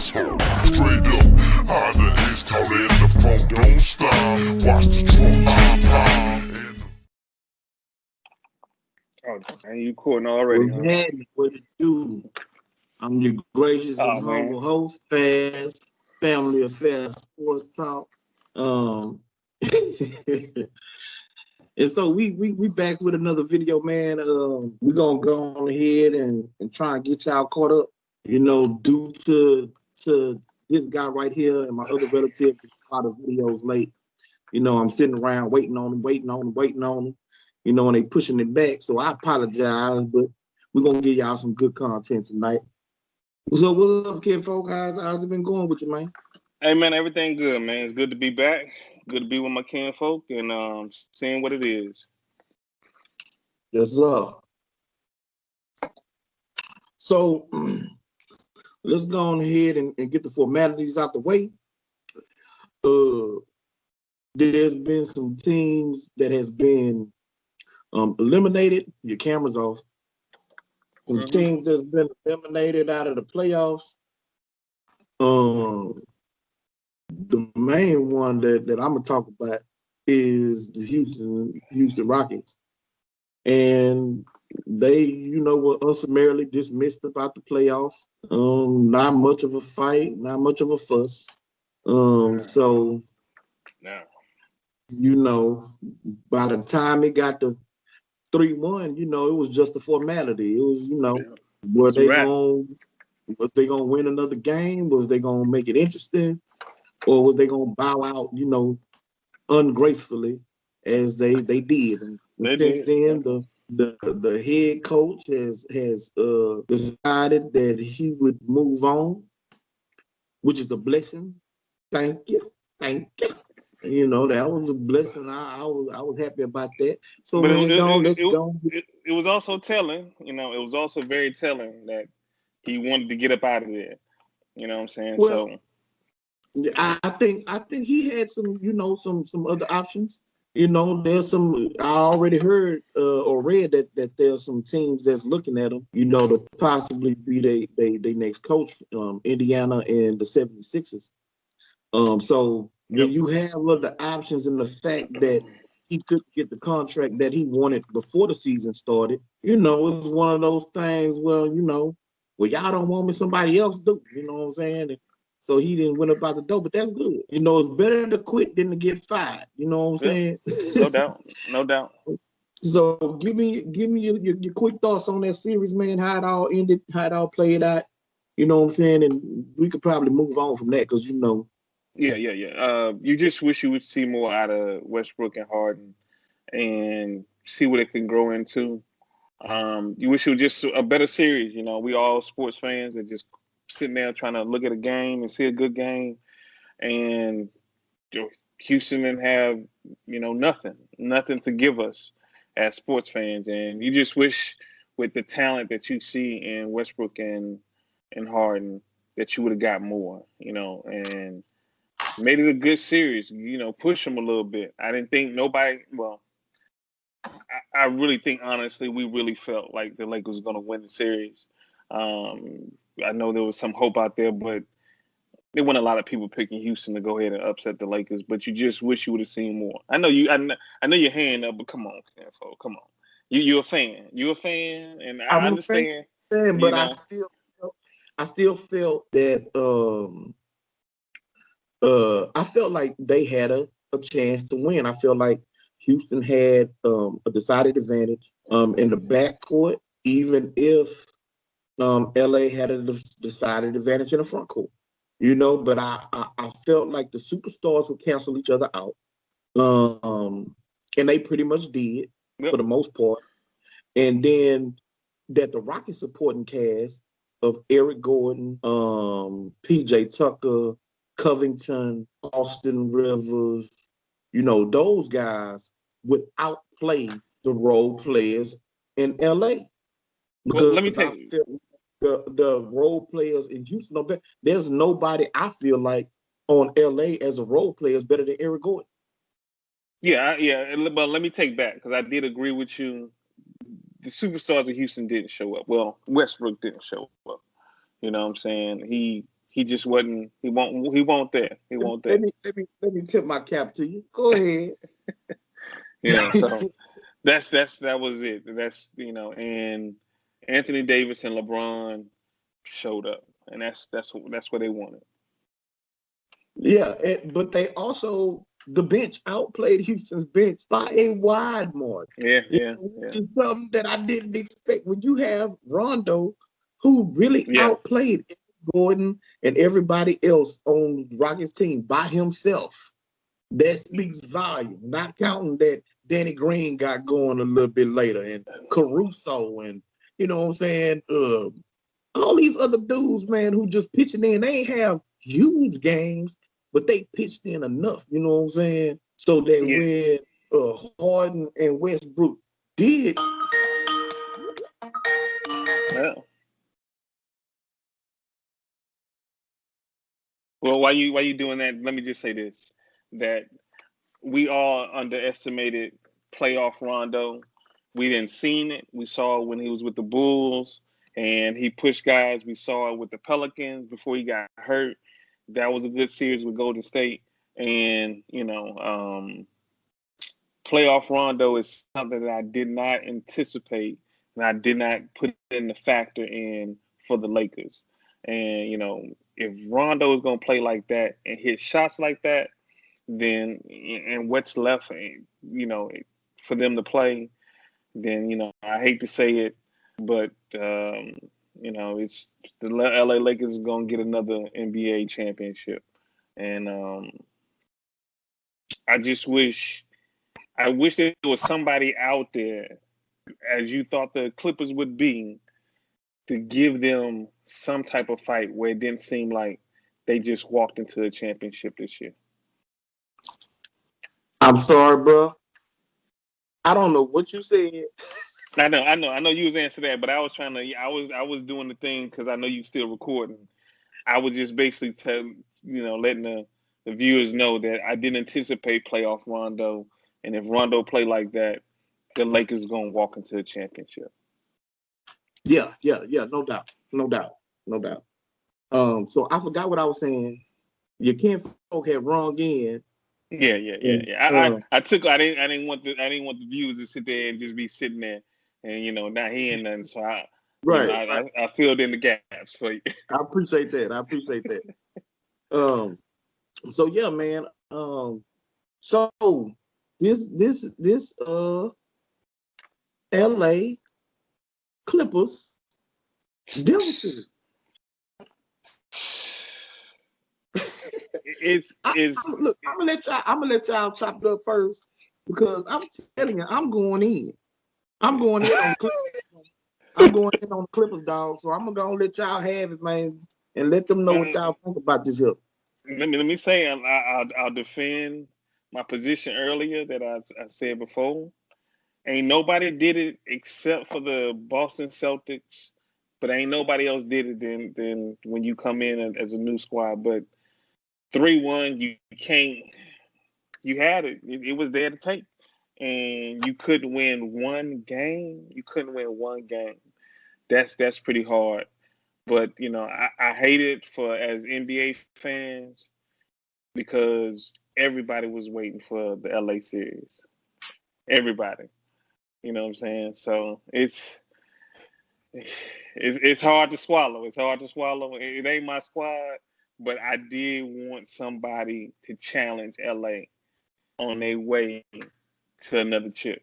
talk. Straight up, how the A's taught in the phone don't stop. Watch the drum pop. Oh, and you recording already, What's huh? happening? What it do? I'm your gracious and Oh man. humble host, Fast Family Affairs Sports Talk. Um, and so we back with another video, man. We're gonna go on ahead and try and get y'all caught up. Due to this guy right here and my other relative, a lot of videos late. I'm sitting around waiting on them. And they pushing it back. So I apologize, but we're gonna give y'all some good content tonight. So what's up, kid folk? How's it been going with you, man? Hey man, everything good, man. It's good to be back. Good to be with my kinfolk and seeing what it is. Yes, sir. So let's go on ahead and get the formalities out the way. There's been some teams that has been eliminated. Your camera's off. Some teams that's been eliminated out of the playoffs. The main one that I'm gonna talk about is the Houston Rockets, and they, were unsummarily dismissed about the playoffs. Not much of a fight, not much of a fuss. So, by the time it got to 3-1, it was just a formality. It was, was they gonna win another game? Was they gonna make it interesting? Or was they gonna bow out, ungracefully as they did? And since then, the head coach has decided that he would move on, which is a blessing. Thank you. That was a blessing. I was happy about that. So But man, let's go. It was also telling, it was also very telling that he wanted to get up out of there. You know what I'm saying? Well, so I think he had some, some other options. There's some. I already heard or read that there's some teams that's looking at him. To possibly be they next coach, Indiana and the 76ers. So when you have other options and the fact that he could get the contract that he wanted before the season started, it's one of those things. Well, y'all don't want me, somebody else do. You know what I'm saying? And so he didn't went up out the door, but that's good. It's better to quit than to get fired. You know what I'm saying? No doubt. So give me your quick thoughts on that series, man. How it all ended, how it all played out. You know what I'm saying? And we could probably move on from that because Yeah. You just wish you would see more out of Westbrook and Harden and see what it can grow into. You wish it was just a better series. We all sports fans that just sitting there trying to look at a game and see a good game, and Houston didn't have nothing to give us as sports fans, and you just wish with the talent that you see in Westbrook and Harden that you would have got more, and made it a good series. Push them a little bit. I didn't think nobody. Well, I really think honestly, we really felt like the Lakers were going to win the series. I know there was some hope out there, but there weren't a lot of people picking Houston to go ahead and upset the Lakers. But you just wish you would have seen more. I know your hand up, but come on, Kenfo, come on. You're a fan. You're a fan, and I understand. But I still felt that I felt like they had a chance to win. I feel like Houston had a decided advantage in the backcourt, even if LA had a decided advantage in the front court. But I felt like the superstars would cancel each other out. And they pretty much did for the most part. And then that the Rockets supporting cast of Eric Gordon, PJ Tucker, Covington, Austin Rivers, those guys would outplay the role players in LA. Because let me tell you, the role players in Houston, there's nobody I feel like on LA as a role player is better than Eric Gordon. Yeah. But let me take back because I did agree with you. The superstars of Houston didn't show up. Well, Westbrook didn't show up. You know what I'm saying? He he just wasn't. He won't there. He won't there. Let me tip my cap to you. Go ahead. So that was it. That's and Anthony Davis and LeBron showed up, and that's what they wanted. Yeah, but they also the bench outplayed Houston's bench by a wide margin. Yeah. Which is something that I didn't expect. When you have Rondo, who really outplayed Gordon and everybody else on Rockets team by himself, that speaks volume. Not counting that Danny Green got going a little bit later, and Caruso, and you know what I'm saying. All these other dudes, man, who just pitching in, they ain't have huge games, but they pitched in enough, you know what I'm saying? So that when Harden and Westbrook did. Well, while you doing that, let me just say this: that we all underestimated playoff Rondo. We didn't seen it. We saw it when he was with the Bulls and he pushed guys. We saw it with the Pelicans before he got hurt. That was a good series with Golden State. And, playoff Rondo is something that I did not anticipate and I did not put in the factor in for the Lakers. And, if Rondo is going to play like that and hit shots like that, then and what's left, for them to play, then I hate to say it, but it's the LA Lakers is gonna get another NBA championship, and I wish there was somebody out there, as you thought the Clippers would be, to give them some type of fight where it didn't seem like they just walked into a championship this year. I'm sorry, bro. I don't know what you said. I know you was answering that, but I was doing the thing because I know you still recording. I was just basically letting the viewers know that I didn't anticipate playoff Rondo, and if Rondo play like that, the Lakers gonna walk into a championship. Yeah, no doubt. So I forgot what I was saying. You can't folk had wrong again. Yeah. I didn't want the viewers to sit there and just be sitting there and not hearing nothing. So I filled in the gaps for you. I appreciate that. So yeah, man. So this LA Clippers devastated. Look, I'm gonna let y'all chop it up first because I'm telling you, I'm going in. I'm going in on the Clippers, dog. So I'm gonna let y'all have it, man, and let them know what y'all think about this here. Let me say I'll defend my position earlier that I said before. Ain't nobody did it except for the Boston Celtics, but ain't nobody else did it than when you come in as a new squad. But 3-1, you can't. You had it. It was there to take, and you couldn't win one game. That's pretty hard. But I hate it for as NBA fans because everybody was waiting for the LA series. Everybody. You know what I'm saying? So it's hard to swallow. It's hard to swallow. It ain't my squad, but I did want somebody to challenge LA on their way to another chip.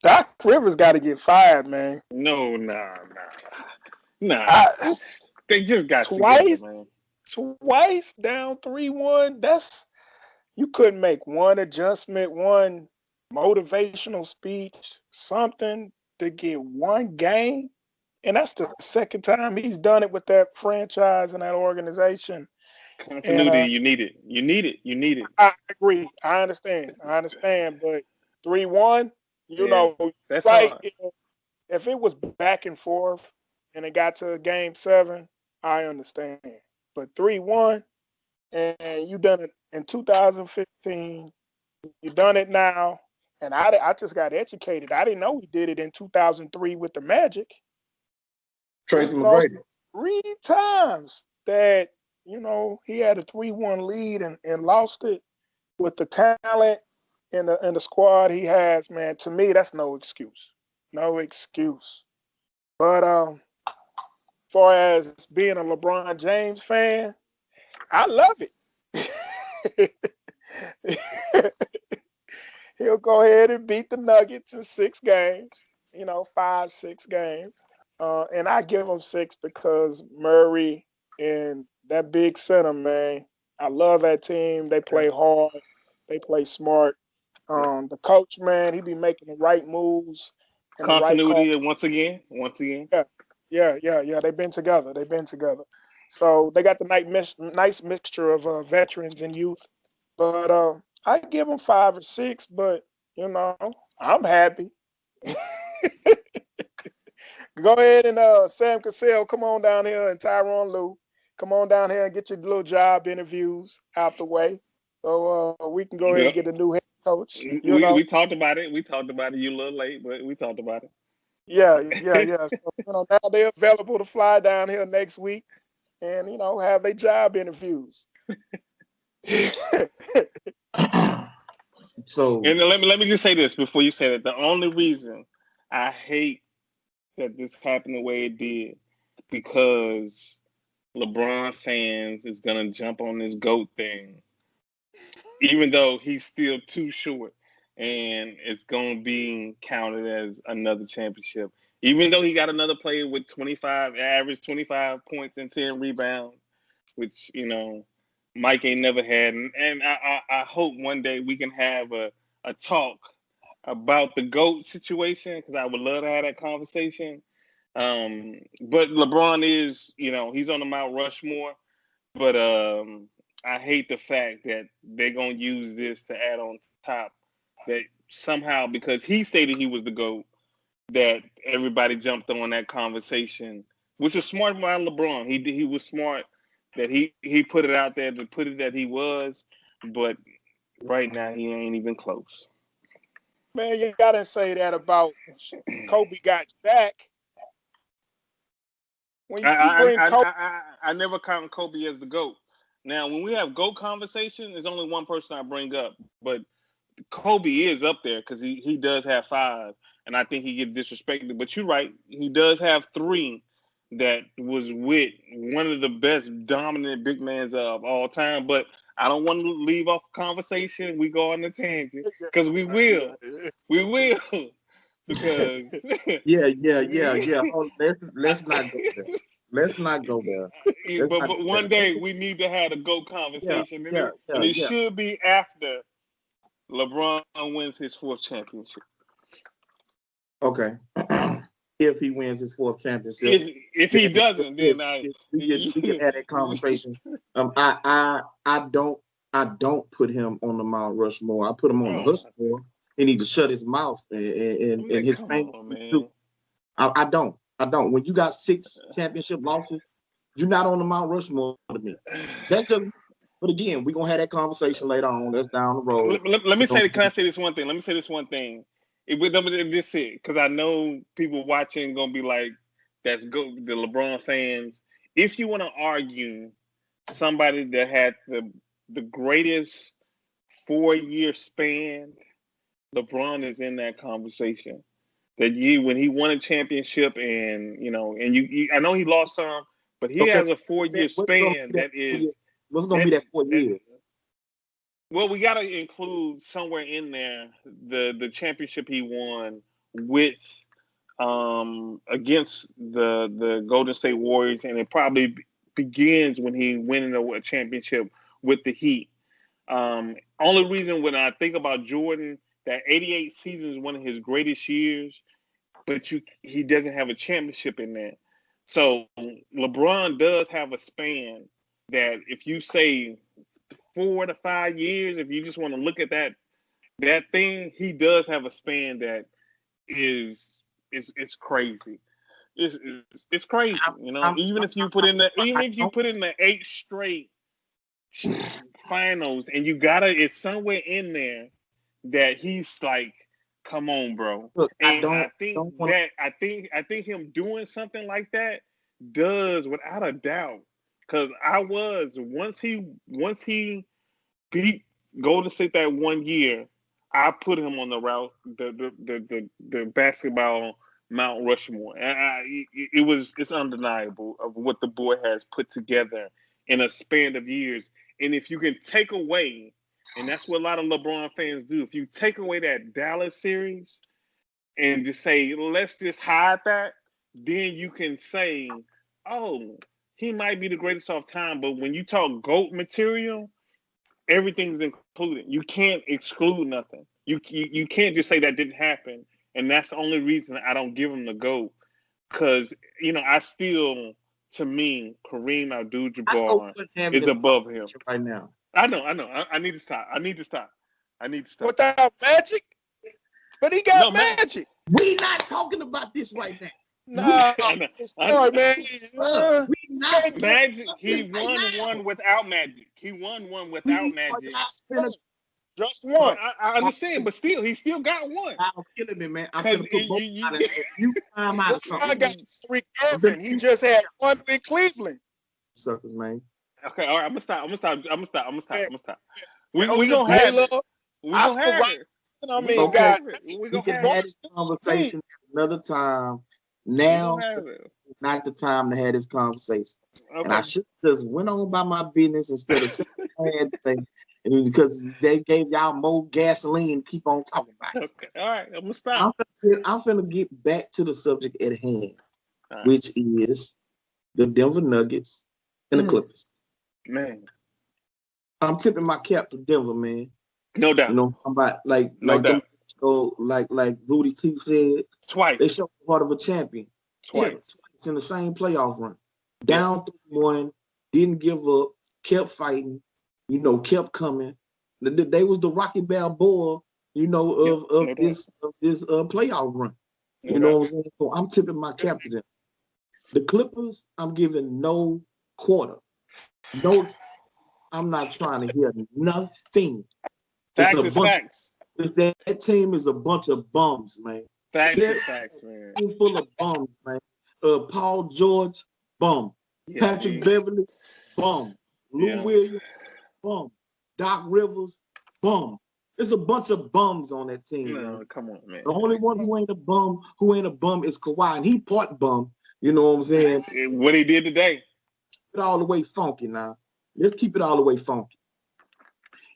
Doc Rivers got to get fired, man. No, nah. They just got twice, together, man. Twice down 3-1. You couldn't make one adjustment, one motivational speech, something to get one game. And that's the second time he's done it with that franchise and that organization. Continuity, you need it. I agree. I understand. But 3-1, that's right? hard. If it was back and forth and it got to game 7, I understand. But 3-1, and you done it in 2015. You done it now. And I just got educated. I didn't know he did it in 2003 with the Magic. Tracy Lost McGrady. 3 times that, he had a 3-1 lead and lost it with the talent and the squad he has, man. To me, that's no excuse. No excuse. But far as being a LeBron James fan, I love it. He'll go ahead and beat the Nuggets in 6 games, 5, 6 games. And I give him 6 because Murray and that big center, man. I love that team. They play hard. They play smart. The coach, man, he be making the right moves and the right call. Continuity once again. Yeah. They've been together. So they got the nice mixture of veterans and youth. But I give them 5 or 6. But I'm happy. Go ahead and Sam Cassell, come on down here, and Tyronn Lue, come on down here and get your little job interviews out the way, so we can go ahead and get a new head coach. We talked about it. You a little late, but we talked about it. Yeah. So now they're available to fly down here next week, and have their job interviews. So, and let me just say this before you say that. The only reason I hate that this happened the way it did, because LeBron fans is gonna jump on this GOAT thing, even though he's still too short, and it's gonna be counted as another championship. Even though he got another player with 25 points and 10 rebounds, which Mike ain't never had, and I hope one day we can have a talk about the GOAT situation, because I would love to have that conversation. But LeBron is, he's on the Mount Rushmore, but I hate the fact that they're going to use this to add on top, that somehow, because he stated he was the GOAT, that everybody jumped on that conversation, which is smart by LeBron. He was smart that he put it out there to put it that he was, but right now he ain't even close. Man, you gotta say that about Kobe got Shaq. When you bring Kobe, I never count Kobe as the GOAT. Now, when we have GOAT conversation, there's only one person I bring up, but Kobe is up there because he does have 5, and I think he gets disrespected. But you're right, he does have 3 that was with one of the best dominant big men of all time. But I don't want to leave off conversation. We go on a tangent because we will. Because yeah. Oh, let's not go there. Let's not go there. But one day we need to have a GOAT conversation, and it should be after LeBron wins his 4th championship. Okay. If he wins his 4th championship. If he doesn't, then we can have that conversation. I don't put him on the Mount Rushmore. I put him on the Rushmore. He needs to shut his mouth and his fingers too. I don't. When you got 6 championship losses, you're not on the Mount Rushmore to me. That's just. But again, we're gonna have that conversation later on. That's down the road. Can I say this one thing? Let me say this one thing. This it, because I know people watching gonna be like, "That's go the LeBron fans." If you want to argue somebody that had the greatest 4-year span, LeBron is in that conversation. That when he won a championship, and I know he lost some, but he has a 4-year span that is. What's going to be that 4 years? Well, we got to include somewhere in there the championship he won with against the Golden State Warriors, and it probably begins when he winning a championship with the Heat. Only reason when I think about Jordan, that 88 season is one of his greatest years, but he doesn't have a championship in there. So LeBron does have a span that if you say 4 to 5 years, if you just want to look at that thing, he does have a span that is crazy. It's crazy, even if you put in the 8 straight finals, and it's somewhere in there that he's like Come on, bro. Look, And don't want I think him doing something like that does without a doubt. Because once he beat Golden State that 1 year, I put him on the route the basketball Mount Rushmore. It's undeniable of what the boy has put together in a span of years. And if you can take away, and that's what a lot of LeBron fans do, if you take away that Dallas series and just say, let's just hide that, then you can say, oh, he might be the greatest of time. But when you talk GOAT material, everything's included. You can't exclude nothing. You can't just say that didn't happen, and that's the only reason I don't give him the GOAT. Because I still, to me, Kareem Abdul-Jabbar is above him right now. I know. I need to stop. Without Magic, but he got No, Magic. We not talking about this right now. Nah, sorry, man. We not Magic. He won one without Magic. He won one without Magic. Just one. I understand, but still, he still got one. I'm killing me, man. I'm gonna put both out of you time out of I something. got Rick Irvin. He just had one in Cleveland. Suckers, man. Okay, all right. I'm gonna stop. We Okay, gonna have it. Taylor, We gonna Oscar have Robertson. it. I We mean, gonna okay. guys, have it. We We gonna can have have it. this conversation another time. We Now gonna have it. is not the time to have this conversation. And I Okay. should just went on by my business instead of saying bad thing. It was because they gave y'all more gasoline to keep on talking about it. Okay. All right. I'm gonna stop. I'm finna get back to the subject at hand, All right. which is the Denver Nuggets and the Clippers. Man, I'm tipping my cap to Denver, man. no doubt. You know, I'm about like doubt. so like Rudy T said, Twice. they showed part of a champion. Twice. Yeah, twice in the same playoff run. Down 3-1, didn't give up, kept fighting, kept coming. They was the Rocky Balboa, of this playoff run. You know what I'm saying? So I'm tipping my cap to them. The Clippers, I'm giving no quarter. No, I'm not trying to hear nothing. Facts is facts. That team is a bunch of bums, man. Facts is facts, man. Team full of bums, man. Paul George, bum. Yeah, Patrick Beverly, bum. Lou Williams, bum. Doc Rivers, bum. There's a bunch of bums on that team. No, man. come on, man. The only one who ain't a bum is Kawhi, and he part bum. You know what I'm saying? What he did today. Keep it all the way funky now. Let's keep it all the way funky.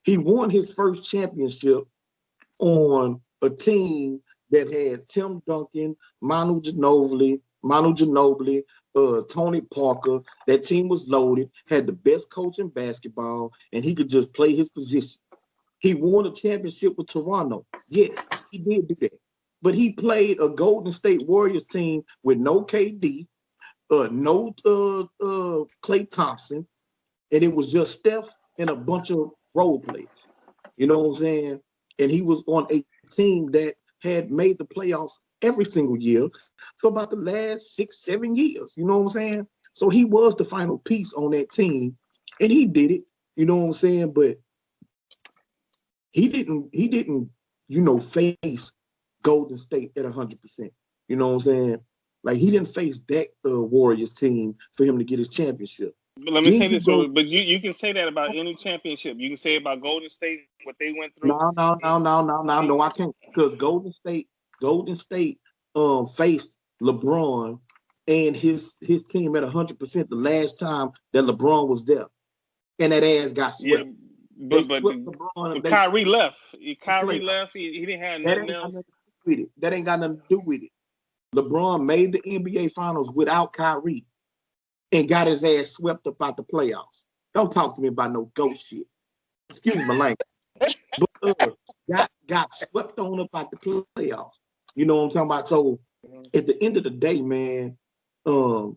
He won his first championship on a team that had Tim Duncan, Manu Ginobili, Tony Parker. That team was loaded, had the best coach in basketball, and he could just play his position. He won a championship with Toronto. Yes, he did do that. But he played a Golden State Warriors team with no KD, no Klay Thompson, and it was just Steph and a bunch of role players. You know what I'm saying? And he was on a team that had made the playoffs every single year for about the last 6-7 years. You know what I'm saying? So he was the final piece on that team, and he did it. You know what I'm saying? But he didn't, face Golden State at 100%. You know what I'm saying? Like, he didn't face that Warriors team for him to get his championship. But let me say this, but you can say that about any championship. You can say about Golden State, what they went through. No, I can't, because Golden State faced LeBron and his team at 100% the last time that LeBron was there, and that ass got swept. Yeah, but Kyrie left. Kyrie left. He didn't have nothing else. That ain't got nothing to do with it. LeBron made the NBA Finals without Kyrie and got his ass swept up out the playoffs. Don't talk to me about no ghost shit. Excuse my language. But got swept on up out the playoffs. You know what I'm talking about? So at the end of the day, man, the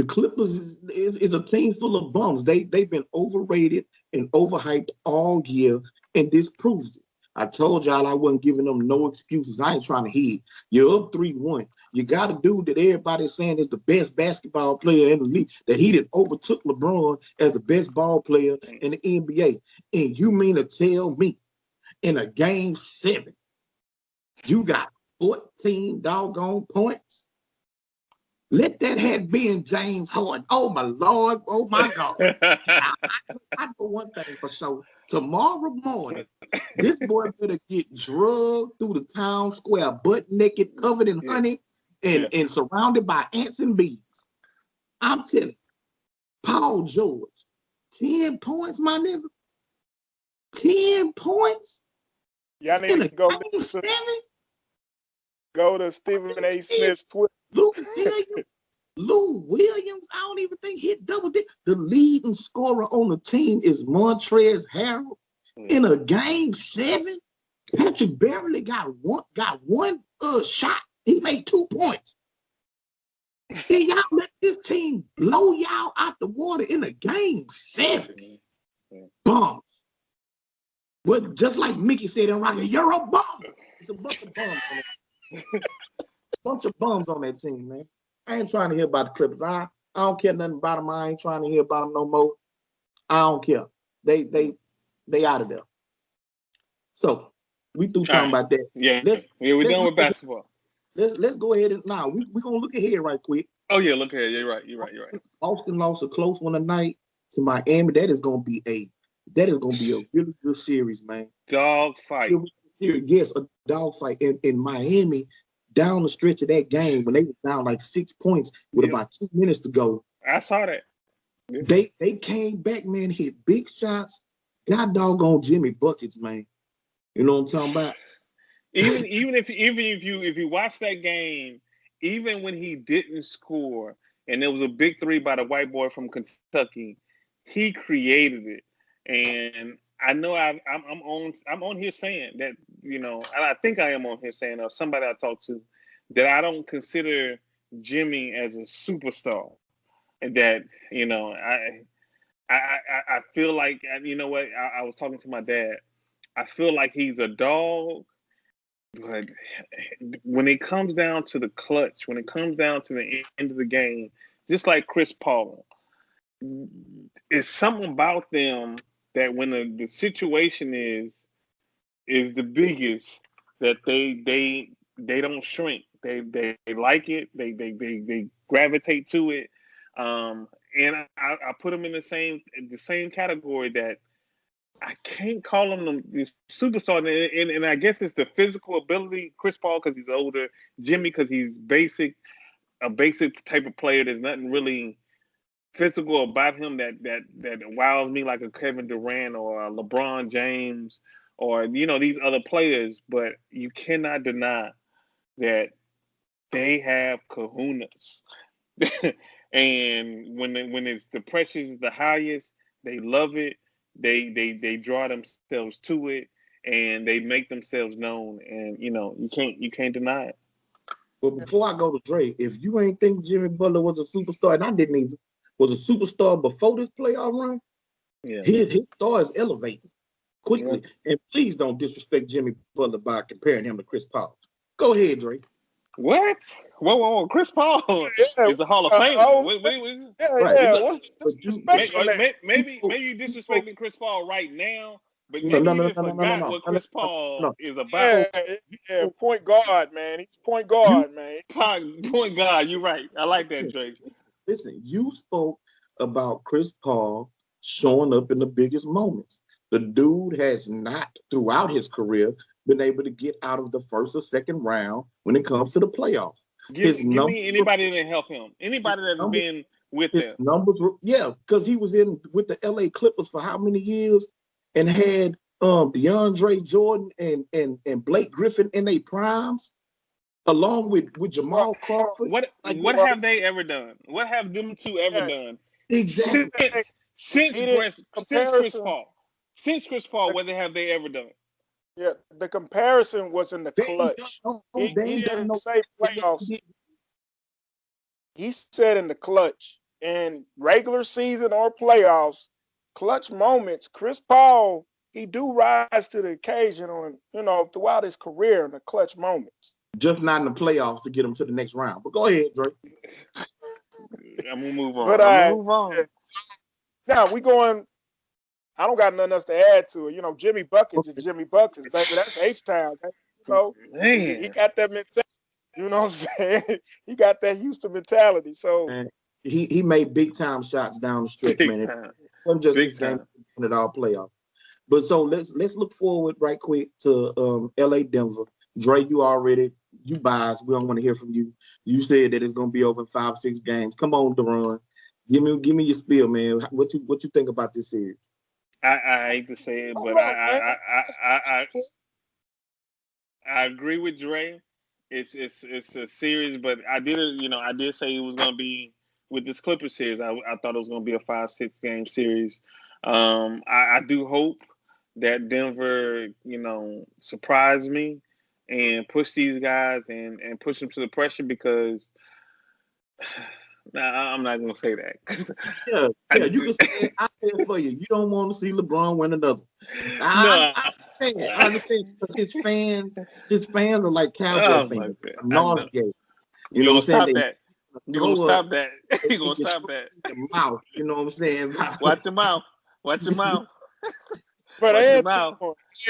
Clippers is a team full of bums. They've been overrated and overhyped all year, and this proves it. I told y'all I wasn't giving them no excuses. I ain't trying to hear. You're up 3-1. You got a dude that everybody's saying is the best basketball player in the league, that he did overtook LeBron as the best ball player in the NBA. And you mean to tell me in a game 7 You got 14 doggone points. Let that have been James Harden. Oh my Lord. Oh my God. Now, I know one thing for sure. Tomorrow morning, this boy better get drugged through the town square, butt naked, covered in honey, and surrounded by ants and bees. I'm telling you, Paul George, 10 points, my nigga. 10 points Y'all need in to a go game 7? go to Stephen A. Smith's Twitter. Lou Williams, I don't even think hit double digit. The leading scorer on the team is Montrezl Harrell. In a game 7, Patrick Beverly got one shot. He made 2 points. And y'all let this team blow y'all out the water in a game 7. Bums. But just like Mickey said in Rocky, you're a bum. It's a bunch of bums on that. Bunch of bums on that team, man. I ain't trying to hear about the Clippers. I don't care nothing about them. I ain't trying to hear about them no more. I don't care. They out of there. So we through talking about that. Yeah, we're done with basketball. Let's go ahead and now we're gonna look ahead right quick. Oh yeah, look ahead. You're right. Boston lost a close one tonight to Miami. That is gonna be a really good series, man. Dog fight. Yes, a dog fight in Miami. Down the stretch of that game when they were down like 6 points with about 2 minutes to go. I saw that. Yeah. They came back, man, hit big shots. God doggone Jimmy buckets, man. You know what I'm talking about? Even if you watch that game, even when he didn't score and there was a big 3 by the white boy from Kentucky, he created it. And I know I'm on here saying that, you know, and I think I am on here saying, or somebody I talked to, that I don't consider Jimmy as a superstar, and that, you know, I feel like, you know what, I was talking to my dad. I feel like he's a dog, but when it comes down to the clutch, when it comes down to the end of the game, just like Chris Paul, it's something about them that when the situation is the biggest, that they don't shrink. They like it. They gravitate to it. And I put them in the same category that I can't call him the superstar. And I guess it's the physical ability, Chris Paul because he's older, Jimmy because he's a basic type of player. There's nothing really physical about him that wows me like a Kevin Durant or a LeBron James or, you know, these other players. But you cannot deny that they have kahunas. And when it's the pressure is the highest, they love it. They draw themselves to it, and they make themselves known. And you know, you can't deny it. But before I go to Dre, if you ain't think Jimmy Butler was a superstar, and I didn't either, was a superstar before this playoff run, his star is elevating quickly. Yeah. And please don't disrespect Jimmy Butler by comparing him to Chris Paul. Go ahead, Dre. What? Whoa. Chris Paul is a Hall of Famer. Right. What's the maybe you disrespecting Chris Paul right now, but maybe you forgot what Chris Paul is about. Yeah, point guard, man. He's point guard, man. Point guard, you're right. I like that, Drake. Listen, you spoke about Chris Paul showing up in the biggest moments. The dude has not, throughout his career, been able to get out of the first or second round when it comes to the playoffs. Give me anybody that help him. Anybody that's been with his numbers. Because he was in with the LA Clippers for how many years and had DeAndre Jordan and Blake Griffin in their primes, along with Jamal Crawford. What have they ever done? What have them two ever done? Exactly. Since Chris Paul. Since Chris Paul, what have they ever done? Yeah, the comparison was in the clutch. He didn't say playoffs. He said in the clutch. In regular season or playoffs, clutch moments, Chris Paul, he do rise to the occasion on, you know, throughout his career in the clutch moments. Just not in the playoffs to get him to the next round. But go ahead, Drake. I'm gonna move on. Move on. Now we going. I don't got nothing else to add to it. You know, Jimmy Buckets is Jimmy Buckets, baby. That's H-Town. know, Man, he got that mentality. You know what I'm saying? He got that Houston mentality. So Man, he made big time shots down the stretch, big man. It time, wasn't just big this game; time. it all playoff. But so let's look forward right quick to LA Denver. Dre, you biased. We don't want to hear from you. You said that it's gonna be over in 5-6 games. Come on, Deron. Give me your spiel, man. What you think about this series? I hate to say it, but look, man. I agree with Dre. It's a series, but I did say it was gonna be with this Clippers series. I thought it was gonna be a 5-6 game series. I do hope that Denver, surprise me and push these guys and push them to the pressure because I'm not gonna say that. Yeah, you can say it. I say it for you. You don't want to see LeBron win another. No, I understand because his fans are like Cowboy oh my fans. god, I know. Nauseated. You You know gonna what I'm saying? stop that? You gonna stop that? You gonna stop that? Your mouth. You know what I'm saying? Watch your mouth. Watch your mouth. But Watch your mouth.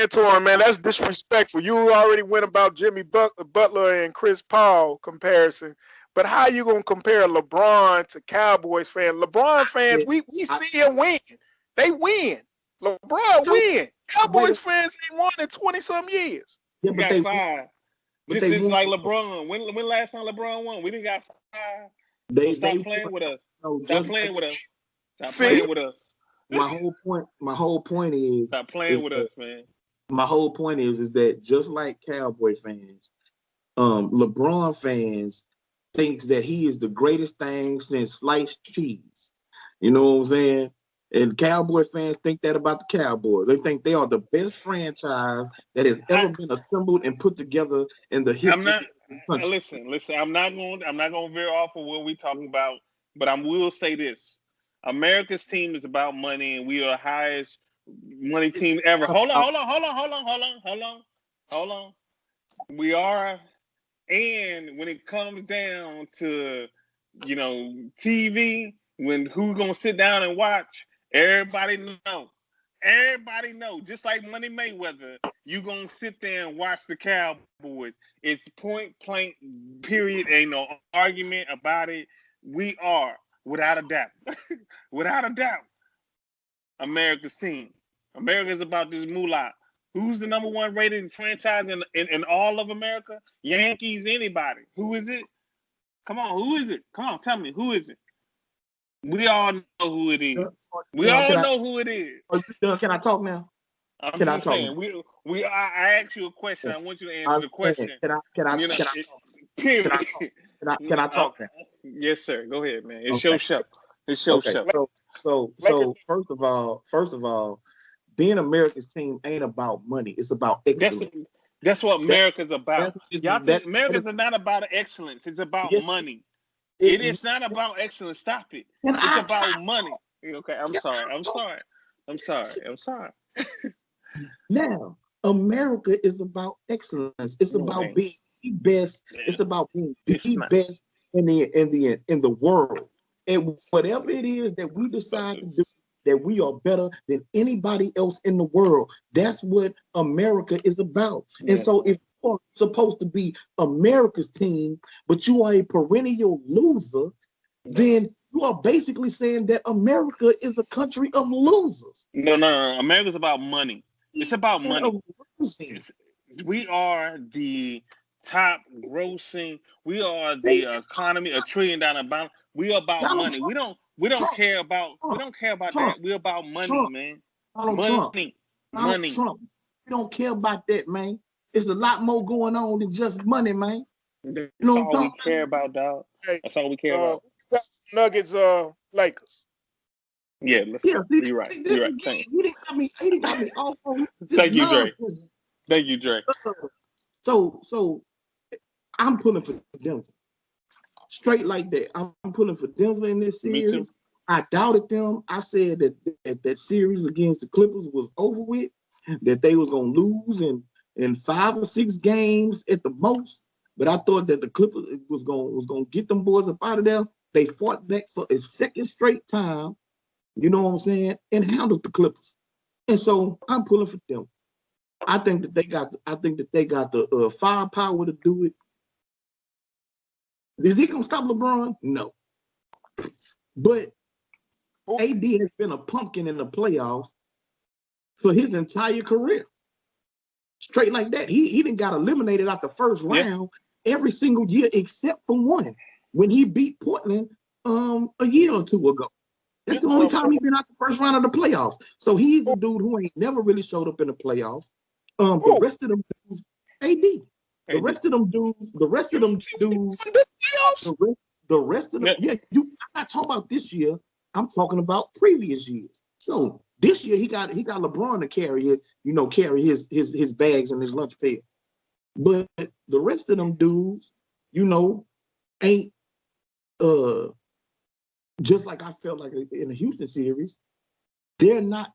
Antoine, man, that's disrespectful. You already went about Jimmy Butler and Chris Paul comparison. But how you gonna compare LeBron to Cowboys fans? LeBron fans, we see him win. They win. LeBron win. Cowboys fans ain't won in 20-some years. Yeah, We but got five. But This they is won. like LeBron. When last time LeBron won? We didn't got five. They Stop playing with us. No, Stop playing with us. Stop See? playing with us. My whole point is Stop playing with us, man. My whole point is that just like Cowboy fans, LeBron fans thinks that he is the greatest thing since sliced cheese. You know what I'm saying? And Cowboy fans think that about the Cowboys. They think they are the best franchise that has ever been assembled and put together in the history I'm not. of the country. Listen. I'm not going to veer off of what we talking about, but I will say this: America's team is about money, and we are the highest money team ever. Hold on. We are, and when it comes down to TV, when who's gonna sit down and watch, everybody know, just like Money Mayweather, you gonna sit there and watch the Cowboys. It's point blank, period. Ain't no argument about it. We are, without a doubt, America's team. America's about this moolah. Who's the number one rated franchise in all of America? Yankees, anybody. Who is it? Come on, who is it? Come on, tell me, who is it? We all know who it is. We all know who it is. Can I talk now? I'm just saying. I asked you a question. I want you to answer the question. Can I talk now? Yes, sir. Go ahead, man. It's your show. It's your show. So first of all, being America's team ain't about money. It's about excellence. That's what America's about. Y'all think America's not about excellence. It's about money. It's not about excellence. Stop it. It's about money. Okay, I'm sorry. Now, America is about excellence. It's about being the best. It's about being the best in the world. And whatever it is that we decide to do, that we are better than anybody else in the world. That's what America is about. Yeah. And so if you're supposed to be America's team, but you are a perennial loser, then you are basically saying that America is a country of losers. No. America's about money. It's about money. We are the top grossing. We are the economy, $1 trillion balance. We are about money. We don't care about that. We're about money, man. Money. Trump. We don't care about that, man. There's a lot more going on than just money, man. That's all we care about, dog. That's all we care about. Nuggets, Lakers. Yeah, you're right. You're right. Thank you. He didn't got me all on this. Thank you, Dre. So I'm pulling for Denver. Straight like that. I'm pulling for Denver in this series. Me too. I doubted them. I said that series against the Clippers was over with, that they was gonna lose in 5 or 6 games at the most. But I thought that the Clippers was gonna get them boys up out of there. They fought back for a second straight time, you know what I'm saying, and handled the Clippers. And so I'm pulling for them. I think that they got the firepower to do it. Is he gonna stop LeBron? No. But AD has been a pumpkin in the playoffs for his entire career. Straight like that. He didn't got eliminated out the first round every single year except for one when he beat Portland a year or two ago. That's the only time he's been out the first round of the playoffs. So he's a dude who ain't never really showed up in the playoffs. The rest of them dudes, AD. The rest of them dudes, the rest of them, yeah, I'm not talking about this year. I'm talking about previous years. So this year he got LeBron to carry it, carry his bags and his lunch pail. But the rest of them dudes, ain't just like I felt like in the Houston series, they're not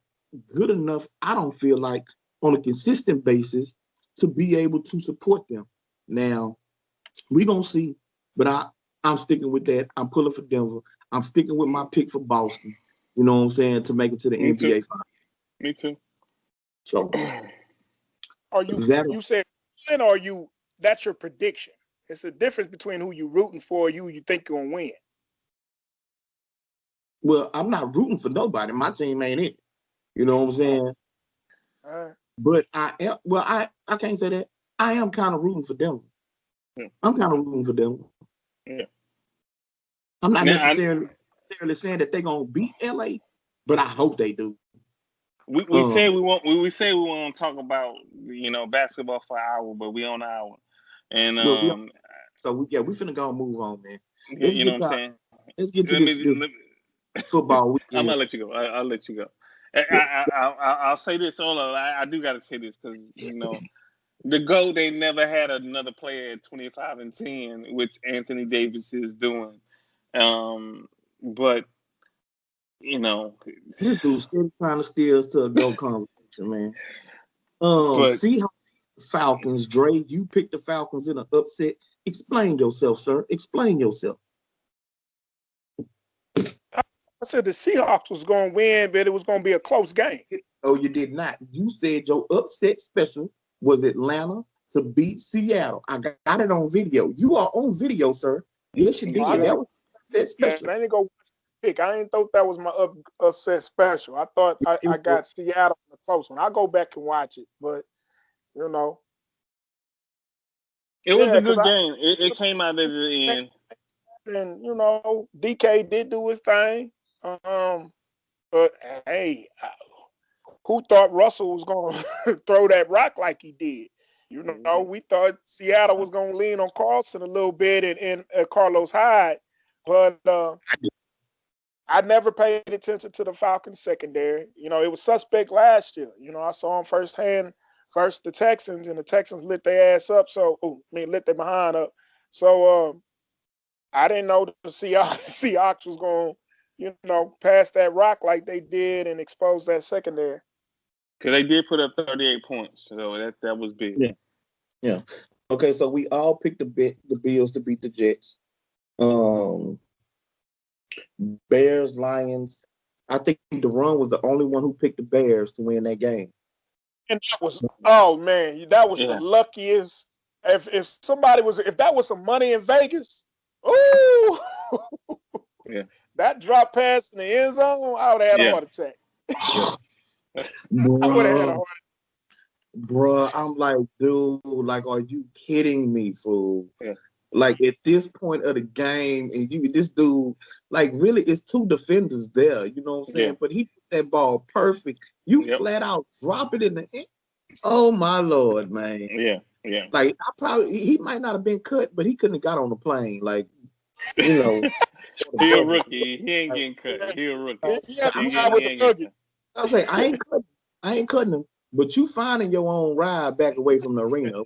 good enough, I don't feel like, on a consistent basis to be able to support them. Now, we're going to see, but I'm sticking with that. I'm pulling for Denver. I'm sticking with my pick for Boston, you know what I'm saying, to make it to the NBA Finals. Me too. So, are you saying, or that's your prediction? It's a difference between who you rooting for, you think you're going to win. Well, I'm not rooting for nobody. My team ain't it. You know what I'm saying? But I can't say that. I am kind of rooting for Denver. Yeah. I'm kind of rooting for Denver. Yeah. I'm not necessarily saying that they're gonna beat LA, but I hope they do. We say we want to talk about basketball for an hour, but we on an hour, and we finna go and move on, man. You know what I'm saying? Let's get to this football weekend. I'm gonna let you go. I'll let you go. I'll say this. I do got to say this because the GOAT, they never had another player at 25 and 10, which Anthony Davis is doing. But this dude's still trying to steer us to a GOAT conversation, man. Seahawks, Falcons. Dre, you picked the Falcons in an upset. Explain yourself, sir. Explain yourself. I said the Seahawks was going to win, but it was going to be a close game. Oh, you did not. You said your upset special was Atlanta to beat Seattle. I got it on video. You are on video, sir. Yes, you did. That was upset special. I didn't go pick. I didn't thought that was my upset special. I thought I got Seattle in a close one. I'll go back and watch it, but it was a good game. It came out at the end. And DK did do his thing. But hey, who thought Russell was going to throw that rock like he did? We thought Seattle was going to lean on Carlson a little bit and Carlos Hyde, but I never paid attention to the Falcons secondary. It was suspect last year. I saw them firsthand. First the Texans, and the Texans lit their ass up. Lit their behind up. So I didn't know the Seahawks was going to, pass that rock like they did and expose that secondary. Because they did put up 38 points, so that was big. Yeah. Okay, so we all picked the Bills to beat the Jets. Bears, Lions. I think DeRon was the only one who picked the Bears to win that game. And that was, that was the luckiest. If that was some money in Vegas, ooh, that drop pass in the end zone, I would have had a heart attack. Bruh, I'm like, dude, like, are you kidding me, fool? Yeah. Like, at this point of the game, and this dude, like, really, it's two defenders there, you know what I'm saying? Yeah. But he put that ball perfect. You flat out drop it in the end. Oh, my Lord, man. Yeah. Like, he might not have been cut, but he couldn't have got on the plane. Like, He a rookie. He ain't getting cut. He a rookie. I say, I ain't cutting him. But you finding your own ride back away from the arena,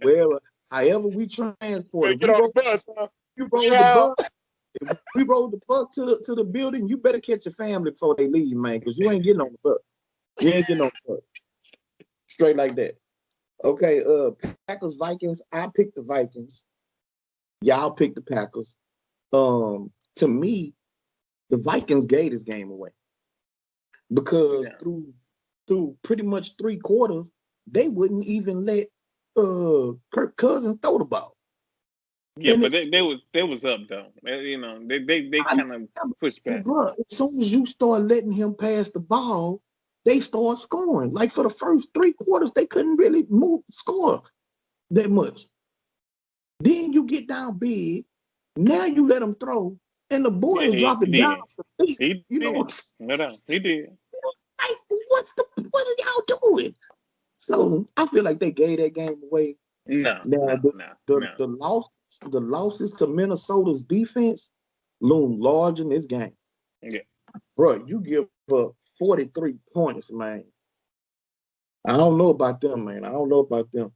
however we transport. Get on the bus, huh? You roll the bus. If we roll the bus to the building, you better catch your family before they leave, man, because you ain't getting on the bus. You ain't getting on the bus. Straight like that. Okay, Packers, Vikings. I picked the Vikings. Y'all picked the Packers. To me, the Vikings gave this game away because through pretty much 3 quarters, they wouldn't even let Kirk Cousins throw the ball. Yeah, And but they was up though. You know, they kind of pushed back. Bro, as soon as you start letting him pass the ball, they start scoring. Like for the first 3 quarters, they couldn't really score that much. Then you get down big. Now you let him throw, and the boy is dropping down for feet. He You did. know, No doubt. He did. like, what are y'all doing? So I feel like they gave that game away. No, Now the losses to Minnesota's defense loom large in this game. Yeah. Bro, you give up 43 points, man. I don't know about them, man. I don't know about them.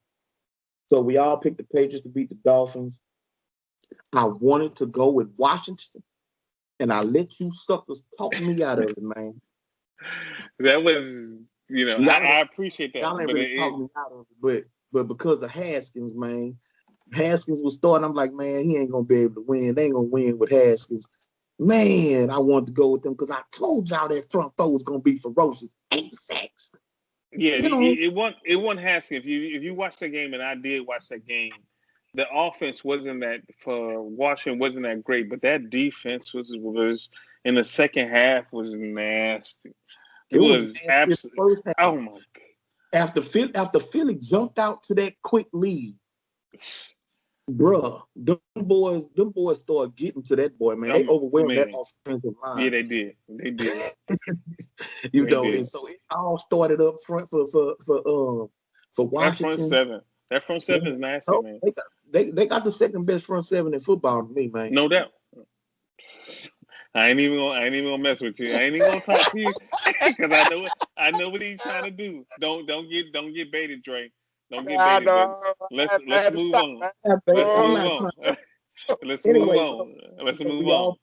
So we all picked the Patriots to beat the Dolphins. I wanted to go with Washington, and I let you suckers talk me out of it, man. That was, I appreciate that. Y'all ain't But really talk me out of it, but because of Haskins, man. Haskins was starting. I'm like, man, he ain't gonna be able to win. They ain't gonna win with Haskins. Man, I wanted to go with them because I told y'all that front four was gonna be ferocious. 8 sacks. Yeah, You know, it wasn't Haskins. If you watch the game, and I did watch that game, the offense wasn't that for Washington wasn't that great, but that defense was in the second half was nasty. It was absolutely. Oh my god! After Philly jumped out to that quick lead, bruh, them boys started getting to that boy, man. They overwhelmed that offensive line. Yeah, they did. And so it all started up front for Washington. That front seven is nasty, man. They got the second best front seven in football to me, man. No doubt. I ain't even gonna mess with you. I ain't even gonna talk to you because I know what he's trying to do. Don't get baited, Dre. Don't get baited. Let's move on. Let's move on.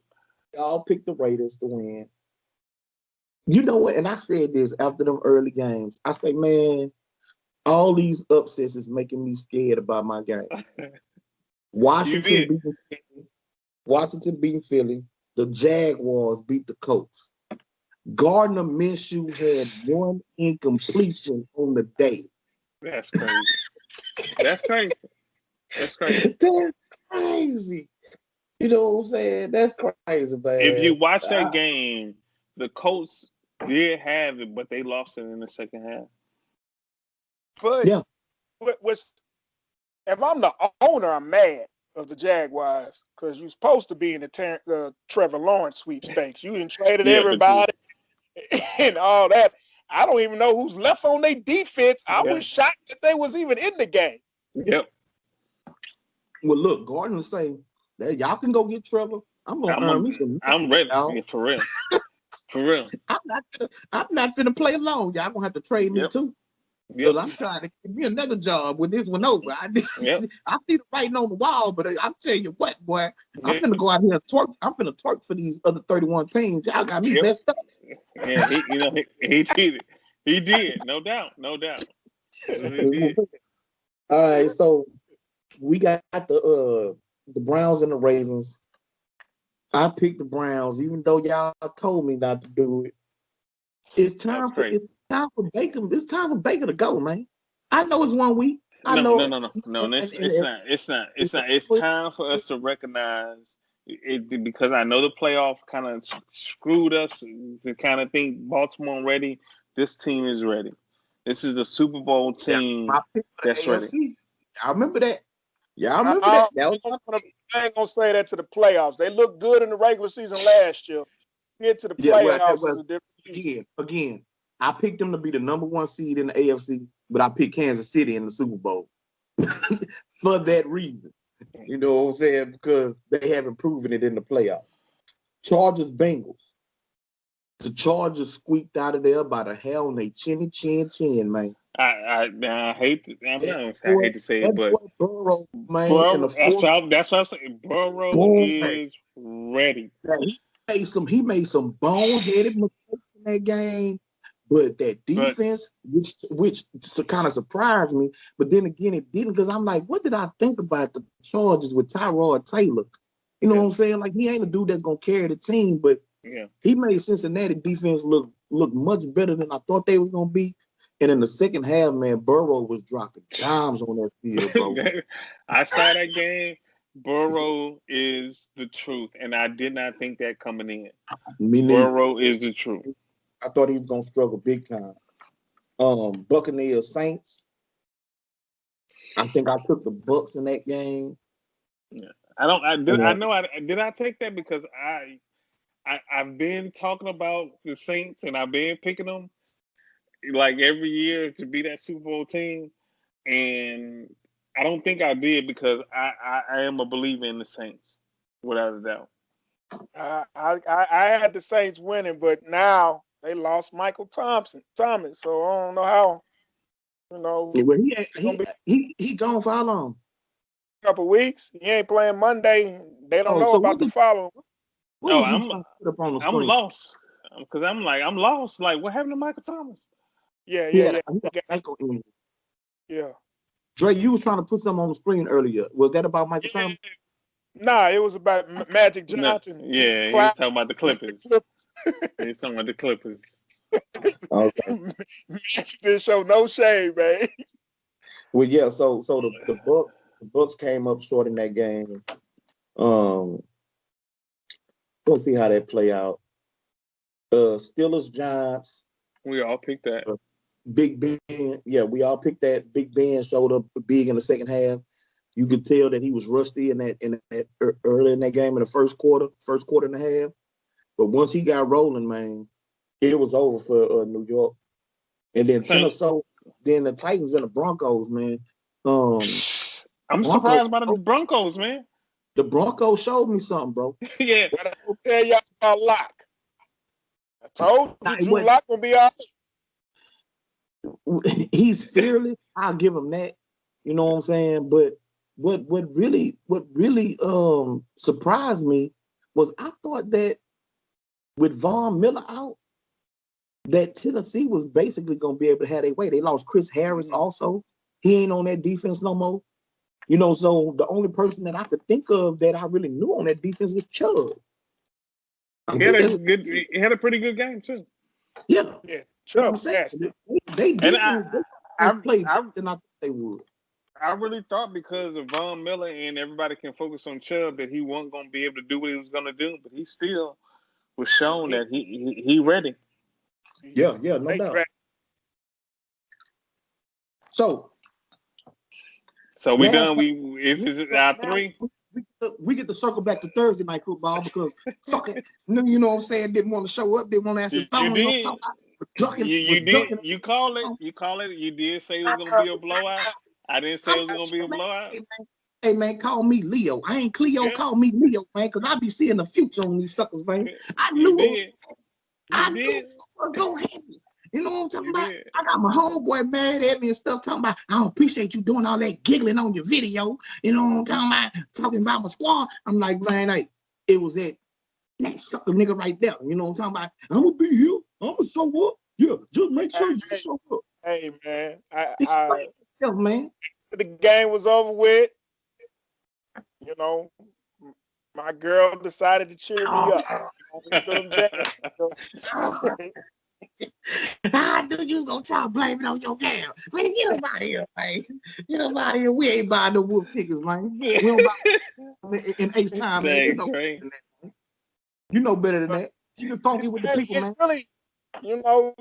Y'all pick the Raiders to win. You know what? And I said this after them early games. I say, man, all these upsets is making me scared about my game. Washington beating Philly. The Jaguars beat the Colts. Gardner Minshew had 1 incompletion on the day. That's crazy. That's crazy. That's crazy. You know what I'm saying? That's crazy, man. If you watch that game, the Colts did have it, but they lost it in the second half. But yeah, if I'm the owner, I'm mad of the Jaguars because you're supposed to be in the Trevor Lawrence sweepstakes. You done traded everybody and all that. I don't even know who's left on their defense. I was shocked that they was even in the game. Yep. Well, look, Gardner saying that y'all can go get Trevor. I'm gonna earn me some. I'm ready for real. For real. I'm not finna play alone. Y'all gonna have to trade me too. Because I'm trying to get me another job with this one over. I see the writing on the wall, but I'm telling you what, boy, I'm finna go out here and twerk. I'm finna twerk for these other 31 teams. Y'all got me messed up. Yeah, he did it. He did, no doubt. He All right, so we got the Browns and the Ravens. I picked the Browns, even though y'all told me not to do it. It's time for Baker. It's time for Baker to go, man. I know it's 1 week. No. It's not. It's time for us to recognize it because I know the playoff kind of screwed us to kind of think Baltimore ready. This team is ready. This is the Super Bowl team that's ready. I remember that. Yeah, I remember that. I ain't gonna say that to the playoffs. They looked good in the regular season last year. Get to the playoffs. Again, I picked them to be the number 1 seed in the AFC, but I picked Kansas City in the Super Bowl for that reason. You know what I'm saying? Because they haven't proven it in the playoffs. Chargers Bengals. The Chargers squeaked out of there by the hell on their chin, man. I hate to say it, but Burrow, man, that's what I'm saying. Burrow is ready. He made some boneheaded mistakes in that game, but that defense, which kind of surprised me, but then again it didn't because I'm like, what did I think about the Chargers with Tyrod Taylor? You know what I'm saying? Like he ain't a dude that's gonna carry the team, but he made Cincinnati defense look much better than I thought they was gonna be. And in the second half, man, Burrow was dropping dimes on that field, bro. I saw that game. Burrow is the truth, and I did not think that coming in. Me neither. Burrow is the truth. I thought he was gonna struggle big time. Buccaneers Saints. I think I took the Bucks in that game. Yeah. Did I take that because I've been talking about the Saints and I've been picking them like every year to be that Super Bowl team, and I don't think I did because I am a believer in the Saints without a doubt. I had the Saints winning, but now they lost Michael Thomas. So I don't know how. Well, it's gonna be he gone for how long? a couple weeks. He ain't playing Monday. They don't know so about the following. What was he trying to put up on the screen? I'm lost because I'm lost. Like, what happened to Michael Thomas? Yeah. He had ankle injury. Yeah. Dre, you was trying to put something on the screen earlier. Was that about Michael Thomas? Nah, it was about Magic Johnson. No, yeah, he was talking about the Clippers. He was talking about the Clippers. Okay. Magic didn't show no shade, man. Well, yeah. So the Bucks came up short in that game. We'll see how that play out. Steelers Giants. We all picked that. Big Ben, yeah, we all picked that. Big Ben showed up big in the second half. You could tell that he was rusty in that early in that game in the first quarter and a half. But once he got rolling, man, it was over for New York. And then Tennessee, then the Titans and the Broncos, man. I'm surprised by the Broncos, man. The Broncos showed me something, bro. Yeah. I'll tell y'all about Lock. I told you Drew Lock gonna be out. He's fearless. I'll give him that. You know what I'm saying? But what really surprised me was I thought that with Von Miller out, that Tennessee was basically gonna be able to have their way. They lost Chris Harris also. He ain't on that defense no more. So the only person that I could think of that I really knew on that defense was Chubb. He had a pretty good game too. Yeah. Chubb. They defense. They played better than I thought they would. I really thought because of Von Miller and everybody can focus on Chubb that he wasn't going to be able to do what he was going to do, but he still was shown that he ready. Yeah, no doubt. Ready. So we done. Is it our three? We get to circle back to Thursday night football because fucking, you know what I'm saying, didn't want to show up, didn't want to answer the phone. You did. You call it. You did say it was going to be a blowout. I didn't say it was going to be a blowout. Hey, man, call me Leo. I ain't Cleo. Call me Leo, man, because I be seeing the future on these suckers, man. I knew it was going to happen. You know what I'm talking about? I got my homeboy mad at me and stuff, talking about, I don't appreciate you doing all that giggling on your video. You know what I'm talking about? Talking about my squad. I'm like, man, hey, it was that sucker nigga right there. You know what I'm talking about? I'm going to be here. I'm going to show up. Yeah, just make sure you show up. Hey, man. Man. The game was over with. My girl decided to cheer me up. I knew you was gonna try to blame it on your gal. Man, get him out of here, man. Get him out of here. We ain't buying no wolf tickets, man. We don't buy in Ace time, man. You know better than that. You been funky with the people, man. Really,